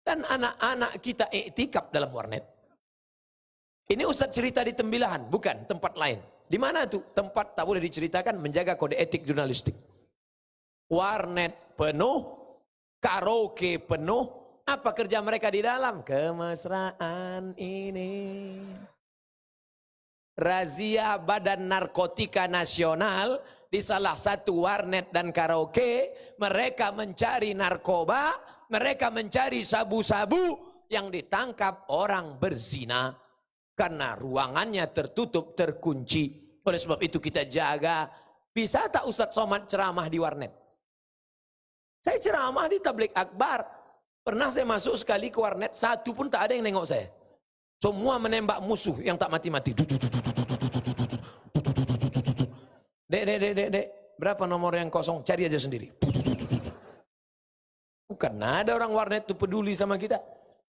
dan anak-anak kita iktikaf dalam warnet. Ini Ustadz cerita di Tembilahan, bukan tempat lain. Di mana tuh? Tempat tak boleh diceritakan, menjaga kode etik jurnalistik. warnet penuh, karaoke penuh. Apa kerja mereka di dalam? Kemesraan ini. Razia Badan Narkotika Nasional di salah satu warnet dan karaoke, mereka mencari narkoba, mereka mencari sabu-sabu, yang ditangkap orang berzina karena ruangannya tertutup, terkunci. Oleh sebab itu kita jaga. Bisa tak Ustadz Somad ceramah di warnet? Saya ceramah di Tabligh Akbar. Pernah saya masuk sekali ke warnet, satu pun tak ada yang nengok saya. Semua menembak musuh yang tak mati-mati. Dek, berapa nomor yang kosong? Cari aja sendiri. Bukan ada orang warnet itu peduli sama kita.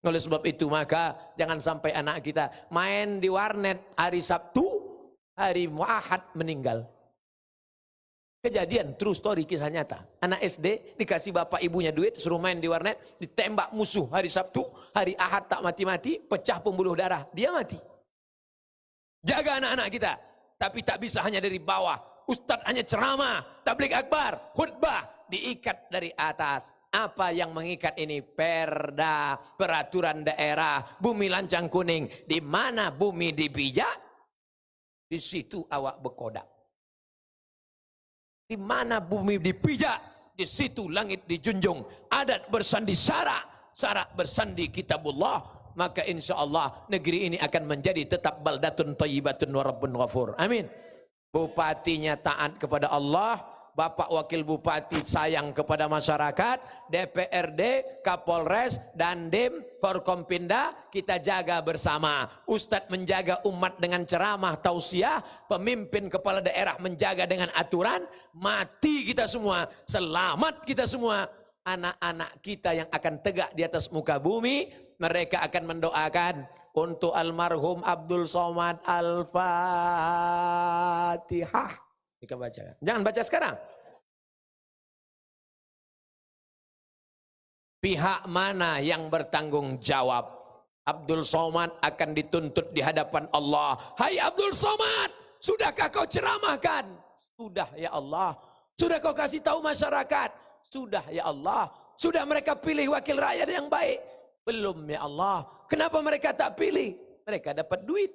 Oleh sebab itu maka jangan sampai anak kita main di warnet hari Sabtu, hari Ahad meninggal. Kejadian true story, kisah nyata. Anak SD dikasih bapak ibunya duit, suruh main di warnet, ditembak musuh hari Sabtu, hari Ahad tak mati-mati, pecah pembuluh darah, dia mati. Jaga anak-anak kita, tapi tak bisa hanya dari bawah. Ustadz hanya ceramah, tabligh akbar, khutbah, diikat dari atas. Apa yang mengikat ini? Perda, peraturan daerah, bumi lancang kuning. Di mana bumi dipijak, di situ awak berkodak. Di mana bumi dipijak, di situ langit dijunjung. Adat bersandi syarak, syarak bersandi kitabullah. Maka insya Allah negeri ini akan menjadi tetap baldatun thayyibatun wa rabbun ghafur. Amin. Bupatinya taat kepada Allah, Bapak Wakil Bupati sayang kepada masyarakat, DPRD, Kapolres, Dandim, Forkompinda, kita jaga bersama. Ustadz menjaga umat dengan ceramah tausiah, pemimpin kepala daerah menjaga dengan aturan, mati kita semua, selamat kita semua. Anak-anak kita yang akan tegak di atas muka bumi, mereka akan mendoakan untuk almarhum Abdul Somad. Al-Fatihah. Kita baca. Jangan baca sekarang. Pihak mana yang bertanggung jawab? Abdul Somad akan dituntut di hadapan Allah. Hai Abdul Somad, sudahkah kau ceramahkan? Sudah ya Allah. Sudah kau kasih tahu masyarakat? Sudah ya Allah. Sudah mereka pilih wakil rakyat yang baik? Belum ya Allah. Kenapa mereka tak pilih? Mereka dapat duit.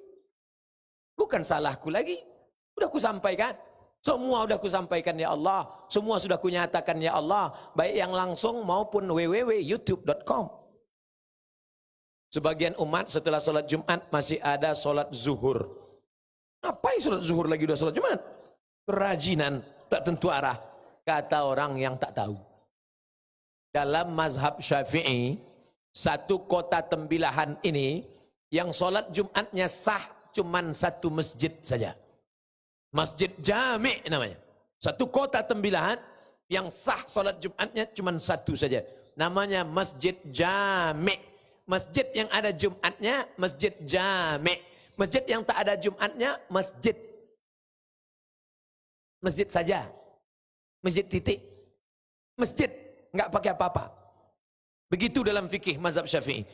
Bukan salahku lagi. Sudah ku sampaikan. Semua sudah kusampaikan ya Allah. Semua sudah kunyatakan ya Allah. Baik yang langsung maupun www.youtube.com. Sebagian umat setelah sholat Jumat masih ada sholat zuhur. Ngapain sholat zuhur lagi udah sholat Jumat? Kerajinan, tak tentu arah. Kata orang yang tak tahu. Dalam mazhab Syafi'i, satu kota Tembilahan ini, yang sholat Jumatnya sah cuman satu masjid saja. Masjid Jami' namanya. Satu kota Tembilahan yang sah sholat Jumatnya cuma satu saja. Namanya Masjid Jami'. Masjid yang ada Jumatnya Masjid Jami'. Masjid yang tak ada Jumatnya masjid. Masjid saja. Masjid titik. Masjid, nggak pakai apa-apa. Begitu dalam fikih mazhab Syafi'i.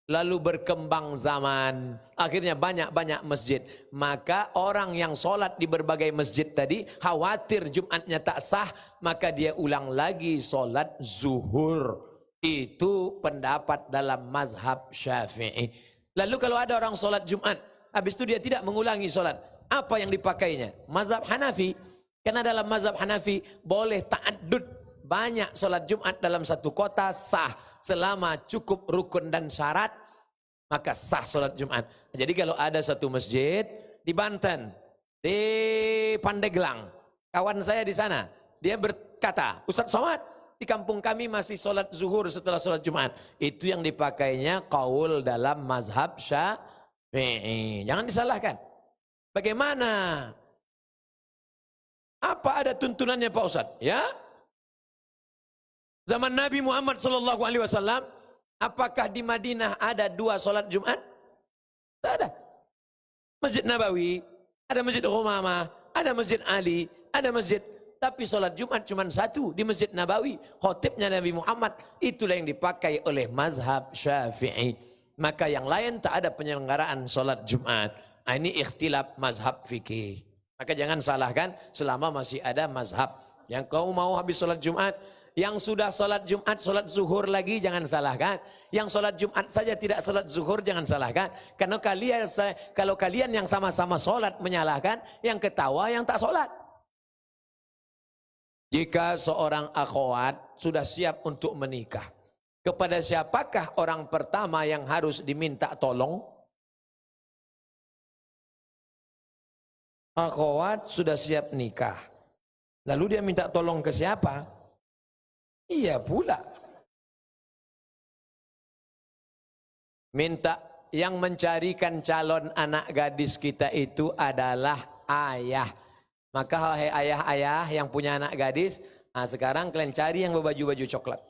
Lalu berkembang zaman, akhirnya banyak-banyak masjid. Maka orang yang sholat di berbagai masjid tadi, khawatir Jumatnya tak sah, maka dia ulang lagi sholat zuhur. Itu pendapat dalam mazhab Syafi'i. Lalu kalau ada orang sholat Jumat, habis itu dia tidak mengulangi sholat, apa yang dipakainya? Mazhab Hanafi. Karena dalam mazhab Hanafi boleh ta'addud, banyak sholat Jumat dalam satu kota sah. Selama cukup rukun dan syarat, maka sah sholat Jumat. Jadi kalau ada satu masjid di Banten, di Pandeglang, kawan saya di sana, dia berkata, Ustadz Somad, di kampung kami masih sholat zuhur setelah sholat Jumat. Itu yang dipakainya qaul dalam mazhab Syafi'i. Jangan disalahkan. Bagaimana? Apa ada tuntunannya Pak Ustadz? Ya. Zaman Nabi Muhammad SAW, apakah di Madinah ada dua sholat Jumat? Tak ada. Masjid Nabawi, ada Masjid Umamah, ada Masjid Ali, ada masjid. Tapi sholat Jumat cuma satu di Masjid Nabawi. Khotibnya Nabi Muhammad. Itulah yang dipakai oleh mazhab Syafi'i. Maka yang lain tak ada penyelenggaraan sholat Jumat. Nah, ini ikhtilaf mazhab fikih. Maka jangan salahkan selama masih ada mazhab Yang kau mau habis sholat Jumat, yang sudah sholat Jumat, sholat zuhur lagi jangan salahkan. Yang sholat Jumat saja tidak sholat zuhur jangan salahkan. Karena kalau kalian yang sama-sama sholat menyalahkan, yang ketawa yang tak sholat. Jika seorang akhwat sudah siap untuk menikah, kepada siapakah orang pertama yang harus diminta tolong? Akhwat sudah siap nikah, lalu dia minta tolong ke siapa? Iya pula. Minta yang mencarikan calon anak gadis kita itu adalah ayah. Maka hai ayah-ayah yang punya anak gadis, sekarang kalian cari yang berbaju-baju coklat.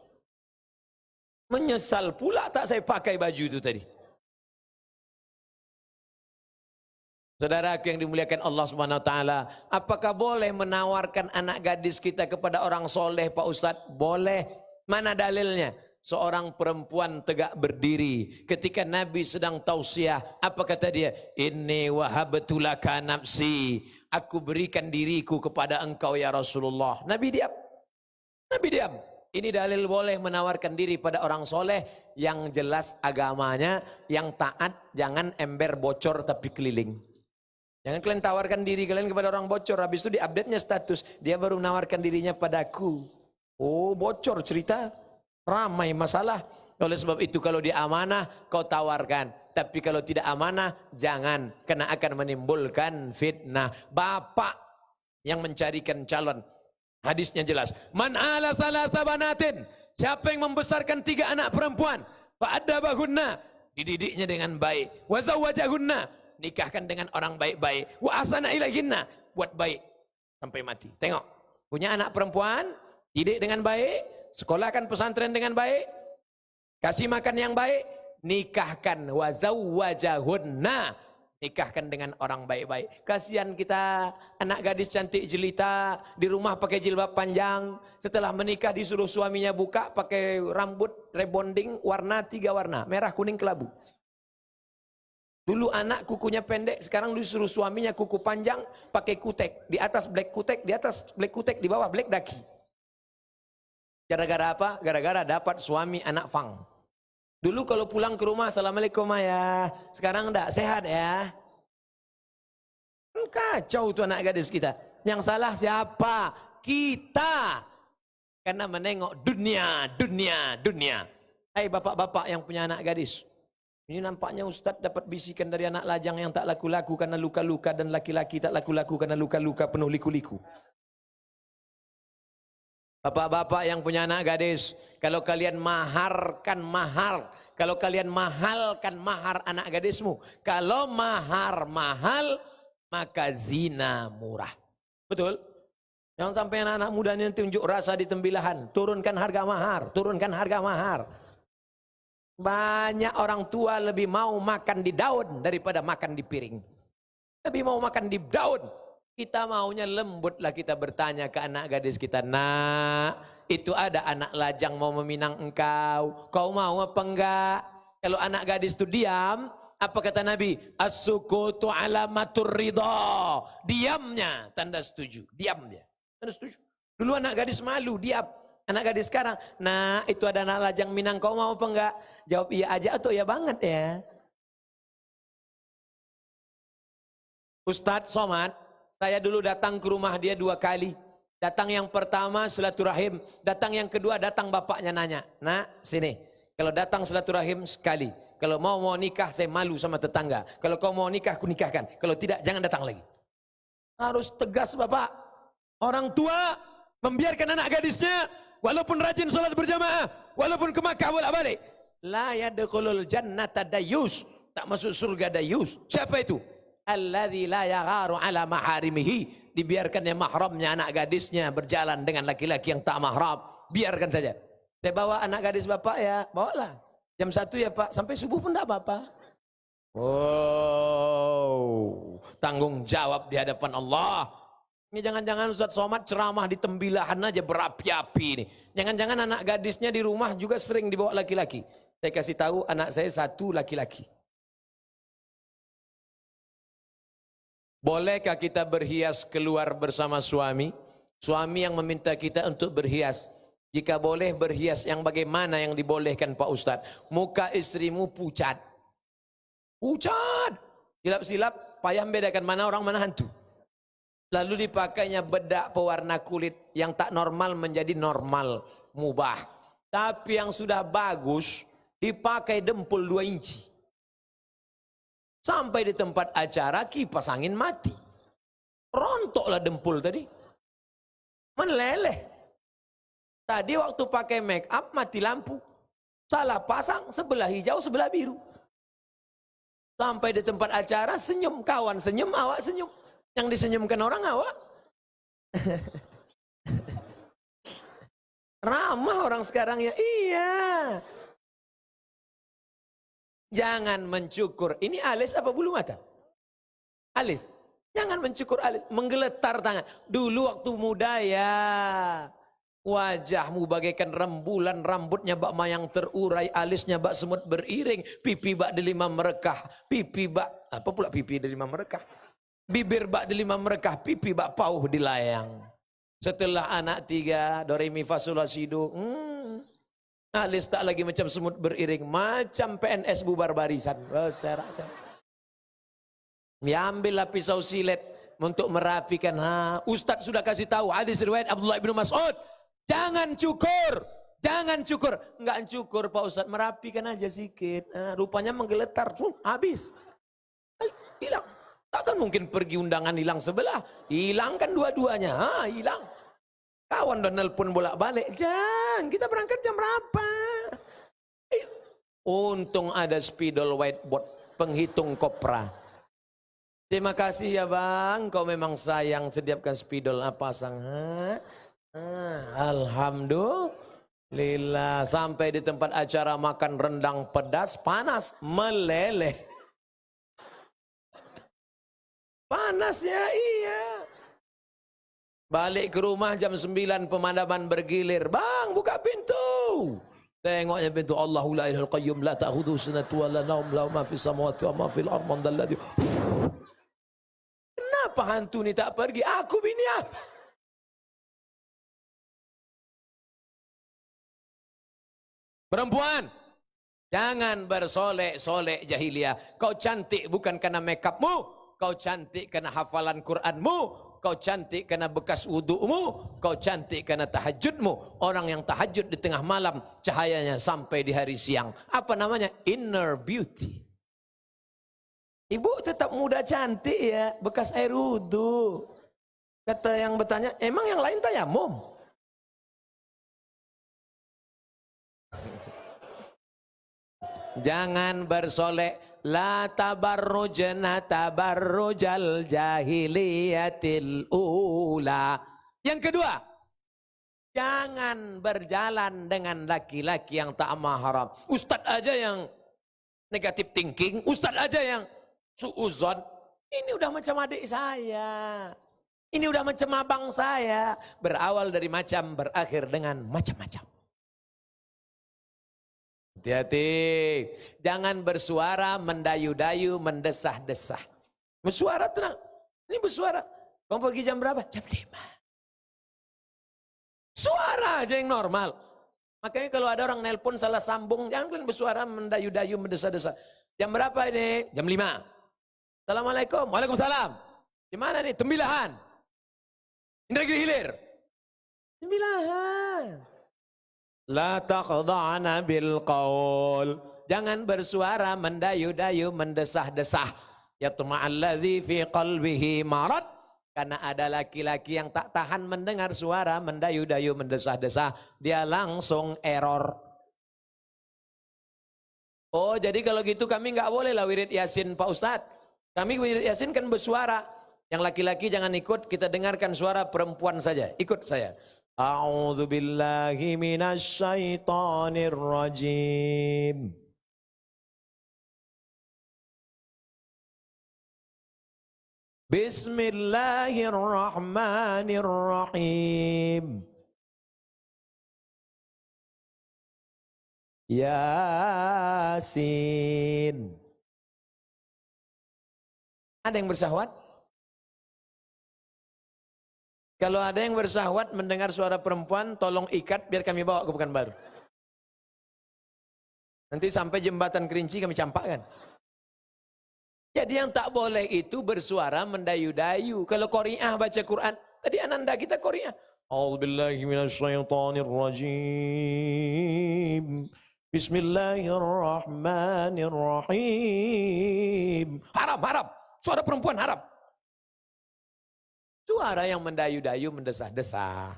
Menyesal pula tak saya pakai baju itu tadi. Saudaraku yang dimuliakan Allah Subhanahu wa taala, apakah boleh menawarkan anak gadis kita kepada orang soleh, Pak Ustadz? Boleh. Mana dalilnya? Seorang perempuan tegak berdiri ketika Nabi sedang tausiah. Apa kata dia? Inni wahabtu laka nafsi. Aku berikan diriku kepada engkau ya Rasulullah. Nabi diam. Nabi diam. Ini dalil boleh menawarkan diri pada orang soleh yang jelas agamanya, yang taat, jangan ember bocor tapi keliling. Jangan kalian tawarkan diri kalian kepada orang bocor, habis itu diupdate-nya status, dia baru menawarkan dirinya padaku. Oh, bocor cerita, ramai masalah. Oleh sebab itu kalau dia amanah, kau tawarkan. Tapi kalau tidak amanah, jangan. Karena akan menimbulkan fitnah. Bapak yang mencarikan calon, hadisnya jelas. Man ala salasa banatin, siapa yang membesarkan 3 anak perempuan, fa'adabahunna, dididiknya dengan baik. Wa zawwajahunna, nikahkan dengan orang baik-baik. Wa asana ilaihinna, buat baik sampai mati. Tengok, punya anak perempuan, didik dengan baik, sekolahkan pesantren dengan baik, kasih makan yang baik, nikahkan. Wa zawwajahunna, nikahkan dengan orang baik-baik. Kasihan kita anak gadis cantik jelita di rumah pakai jilbab panjang, setelah menikah disuruh suaminya buka pakai rambut rebonding warna 3 warna, merah kuning kelabu. Dulu anak kukunya pendek, sekarang disuruh suaminya kuku panjang pakai kutek, di atas black kutek, di atas black kutek, di bawah black daki. Gara-gara apa? Gara-gara dapat suami anak fang. Dulu kalau pulang ke rumah, assalamualaikum ayah, sekarang enggak, sehat ya. Kacau tuh anak gadis kita. Yang salah siapa? Kita. Karena menengok dunia. Hai bapak-bapak yang punya anak gadis, ini nampaknya Ustadz dapat bisikan dari anak lajang yang tak laku-laku karena luka-luka, dan laki-laki tak laku-laku karena luka-luka penuh liku-liku. Bapak-bapak yang punya anak gadis, kalau kalian mahalkan mahar anak gadismu, kalau mahar mahal, maka zina murah. Betul? Jangan sampai anak-anak muda ini tunjuk rasa di tembilahan, turunkan harga mahar. Banyak orang tua lebih mau makan di daun daripada makan di piring. Lebih mau makan di daun. Kita maunya lembutlah kita bertanya ke anak gadis kita, nak, itu ada anak lajang mau meminang engkau, kau mau apa enggak? Kalau anak gadis itu diam, apa kata Nabi? As-sukutu alamatur ridha. Diamnya tanda setuju, diam dia. Tanda setuju. Dulu anak gadis malu, diam. Anak gadis sekarang, nah itu ada anak lajang minang, kau mau apa enggak? Jawab iya aja atau ya banget ya. Ustadz Somad, saya dulu datang ke rumah dia 2 kali. Datang yang pertama silaturahim, datang yang kedua datang bapaknya nanya, nak sini. Kalau datang silaturahim sekali, kalau mau nikah saya malu sama tetangga. Kalau kau mau nikah aku nikahkan, kalau tidak jangan datang lagi. Harus tegas bapak. Orang tua membiarkan anak gadisnya walaupun rajin sholat berjamaah, walaupun ke Makkah bolak-balik, la yadkhulul jannata dayus, tak masuk surga dayus. Siapa itu? Alladzi la yagharu ala maharimihi, dibiarkannya mahramnya anak gadisnya berjalan dengan laki-laki yang tak mahram, biarkan saja. Saya bawa anak gadis bapak ya, bawalah. Jam 1 ya pak, sampai subuh pun enggak apa-apa. Oh, tanggung jawab di hadapan Allah. Ini jangan-jangan Ustadz Somad ceramah di tembilahan aja berapi-api nih. Jangan-jangan anak gadisnya di rumah juga sering dibawa laki-laki. Saya kasih tahu anak saya 1 laki-laki. Bolehkah kita berhias keluar bersama suami? Suami yang meminta kita untuk berhias. Jika boleh berhias yang bagaimana yang dibolehkan Pak Ustadz? Muka istrimu pucat. Pucat. Silap-silap payah membedakan mana orang mana hantu. Lalu dipakainya bedak pewarna kulit yang tak normal menjadi normal, mubah. Tapi yang sudah bagus dipakai dempul 2 inci. Sampai di tempat acara kipas angin mati. Rontoklah dempul tadi. Meleleh. Tadi waktu pakai make up mati lampu. Salah pasang, sebelah hijau, sebelah biru. Sampai di tempat acara senyum, kawan senyum, awak senyum. Yang disenyumkan orang awak. Ramah orang sekarang ya. Iya. Jangan mencukur. Ini alis apa bulu mata? Alis. Jangan mencukur alis. Menggeletar tangan. Dulu waktu muda ya. Wajahmu bagaikan rembulan, rambutnya bak mayang terurai, alisnya bak semut beriring, pipi bak delima merekah, pipi bak, apa pula pipi delima merekah? Bibir bak delima merekah, pipi bak pauh dilayang. Setelah anak 3, do re mi fa sol la si do, alis tak lagi macam semut beriring, macam PNS bubar barisan. Serak-serak. Ambillah pisau silet untuk merapikan. Ustadz sudah kasih tahu hadis riwayat Abdullah bin Mas'ud. Jangan cukur, jangan cukur. Enggak cukur Pak Ustadz, merapikan aja sedikit. Rupanya menggeletar, habis. Hilang. Takkan mungkin pergi undangan hilang sebelah. Hilangkan dua-duanya, hilang. Kawan udah nelpon bolak-balik. Jangan, kita berangkat jam berapa? Untung ada spidol whiteboard, penghitung kopra. Terima kasih ya bang, kau memang sayang, sediakan spidol pasang. Alhamdulillah. Sampai di tempat acara makan rendang pedas, panas, meleleh. Panasnya iya. Balik ke rumah jam 9 pemadaman bergilir. Bang, buka pintu. Tengoknya pintu. Allahu la ilahul qayyum la ta'khudhuhu sinatun wa la naum lahu ma fis samawati wa ma fil ardi man dzalladzi. Kenapa hantu ini tak pergi? Aku biniah. Perempuan, jangan bersolek-solek jahiliyah. Kau cantik bukan karena makeupmu, kau cantik karena hafalan Quranmu, kau cantik karena bekas wudu'mu, kau cantik karena tahajudmu. Orang yang tahajud di tengah malam, cahayanya sampai di hari siang. Apa namanya? Inner beauty. Ibu tetap muda cantik ya, bekas air wudu. Kata yang bertanya, emang yang lain tayamum? Jangan bersolek. La tabarrujna tabarrujal jahiliyatil ula. Yang kedua, jangan berjalan dengan laki-laki yang tak mahram. Ustadz aja yang negatif thinking, ustadz aja yang suuzon. Ini udah macam adik saya. Ini udah macam abang saya. Berawal dari macam, berakhir dengan macam-macam. Hati-hati, jangan bersuara mendayu-dayu, mendesah-desah. Bersuara tenang, ini bersuara. Kamu pergi jam berapa? Jam 5. Suara aja yang normal. Makanya kalau ada orang nelpon salah sambung, jangan bersuara mendayu-dayu, mendesah-desah. Jam berapa ini? Jam 5. Assalamualaikum. Waalaikumsalam. Di mana nih? Tembilahan. Negeri Hilir. Tembilahan. La taqda'na bil qaul. Jangan bersuara mendayu-dayu, mendesah-desah. Yatma'alladzi fi qalbihi marad. Karena ada laki-laki yang tak tahan mendengar suara mendayu-dayu, mendesah-desah, dia langsung error. Oh, jadi kalau gitu kami nggak boleh lah wirid Yasin Pak Ustadz. Kami wirid Yasin kan bersuara. Yang laki-laki jangan ikut, kita dengarkan suara perempuan saja. Ikut saya. A'udzu billahi minasy syaithanir rajim. Bismillahirrahmanirrahim. Yasin. Ada yang bersahwat? Kalau ada yang bersahwat mendengar suara perempuan, tolong ikat biar kami bawa ke Pekanbaru. Nanti sampai jembatan Kerinci kami campakkan. Jadi yang tak boleh itu bersuara mendayu-dayu. Kalau Qori'ah baca Quran, tadi ananda kita Qori'ah. A'udzubillahi minasyaitonirrajim. Bismillahirrahmanirrahim. Haram, haram. Suara perempuan haram. Suara yang mendayu-dayu, mendesah-desah.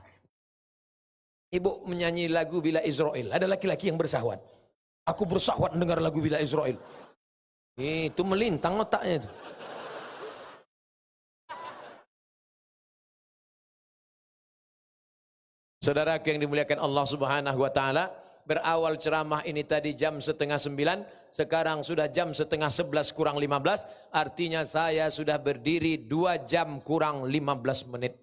Ibu menyanyi lagu Bila Israel. Ada laki-laki yang bersahwat. Aku bersahwat mendengar lagu Bila Israel. Itu melintang otaknya itu. Saudara yang dimuliakan Allah Subhanahu wa taala, berawal ceramah ini tadi jam 8:30, sekarang sudah jam 10:30 kurang 15, artinya saya sudah berdiri 2 jam kurang 15 menit.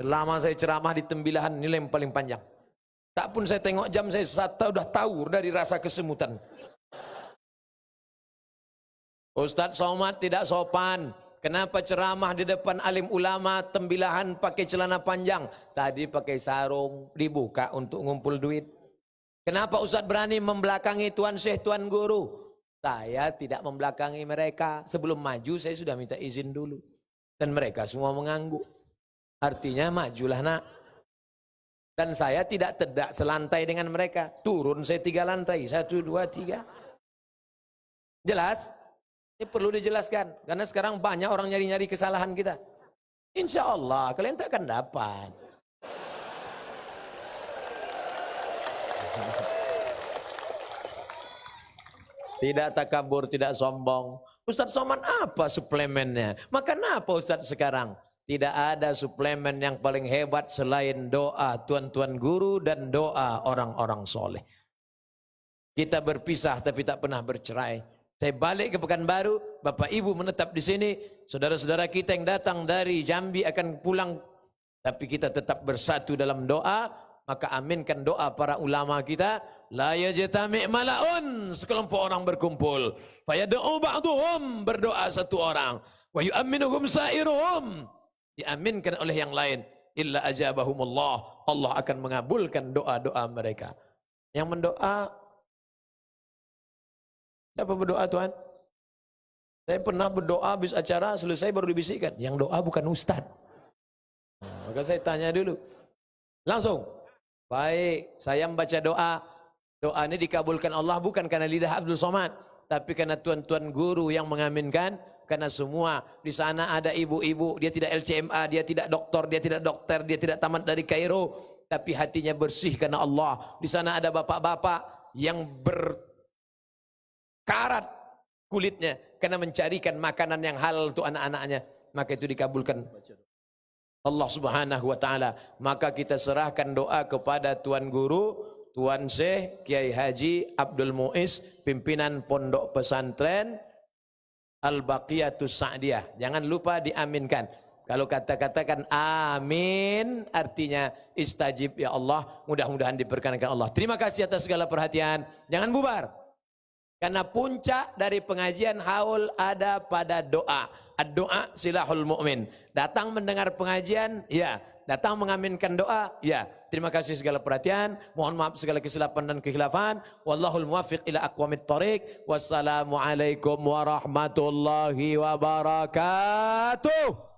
Selama saya ceramah di Tembilahan nilai yang paling panjang. Tak pun saya tengok jam, saya sudah tahu dari rasa kesemutan. Ustadz Somad tidak sopan. Kenapa ceramah di depan alim ulama Tembilahan pakai celana panjang? Tadi pakai sarung, dibuka untuk ngumpul duit. Kenapa Ustadz berani membelakangi Tuan Syekh, Tuan Guru? Saya tidak membelakangi mereka. Sebelum maju saya sudah minta izin dulu. Dan mereka semua mengangguk. Artinya majulah nak. Dan saya tidak selantai dengan mereka. Turun saya 3 lantai. 1, 2, 3. Jelas? Ini perlu dijelaskan. Karena sekarang banyak orang nyari-nyari kesalahan kita. Insya Allah kalian tak akan dapat. Tidak takabur, tidak sombong. Ustadz Somad apa suplemennya? Makan apa Ustadz sekarang? Tidak ada suplemen yang paling hebat selain doa tuan-tuan guru dan doa orang-orang soleh. Kita berpisah tapi tak pernah bercerai. Saya balik ke Pekanbaru, Bapak Ibu menetap di sini, saudara-saudara kita yang datang dari Jambi akan pulang, tapi kita tetap bersatu dalam doa. Maka aminkan doa para ulama kita. La yajtami' mala'un, sekelompok orang berkumpul. Fayad'u ba'duhum, berdoa satu orang. Wa yu'amminuhum sa'iruhum, diaminkan oleh yang lain. Illa ajabahumullah, Allah akan mengabulkan doa-doa mereka. Yang mendoa, siapa berdoa Tuhan? Saya pernah berdoa habis acara selesai baru dibisikkan, yang doa bukan ustaz. Maka saya tanya dulu. Langsung. Baik, saya membaca doa. Doa ini dikabulkan Allah bukan karena lidah Abdul Somad, tapi karena tuan-tuan guru yang mengaminkan. Karena semua di sana ada ibu-ibu, dia tidak LCMA, dia tidak doktor, dia tidak dokter, dia tidak tamat dari Kairo, tapi hatinya bersih karena Allah. Di sana ada bapak-bapak yang berkarat kulitnya karena mencarikan makanan yang halal untuk anak-anaknya, maka itu dikabulkan Allah Subhanahu wa taala. Maka kita serahkan doa kepada tuan guru, Tuan Syekh Kiai Haji Abdul Muiz, pimpinan Pondok Pesantren Al-Baqiyatus Sa'diyah. Jangan lupa diaminkan. Kalau katakan amin, artinya istajib ya Allah, mudah-mudahan diperkenankan Allah. Terima kasih atas segala perhatian. Jangan bubar. Karena puncak dari pengajian haul ada pada doa. Ad-doa silahul mu'min. Datang mendengar pengajian, ya. Datang mengaminkan doa, ya. Terima kasih segala perhatian. Mohon maaf segala kesilapan dan kekhilafan. Wallahul muwaffiq ila aqwamit thoriq. Wassalamualaikum warahmatullahi wabarakatuh.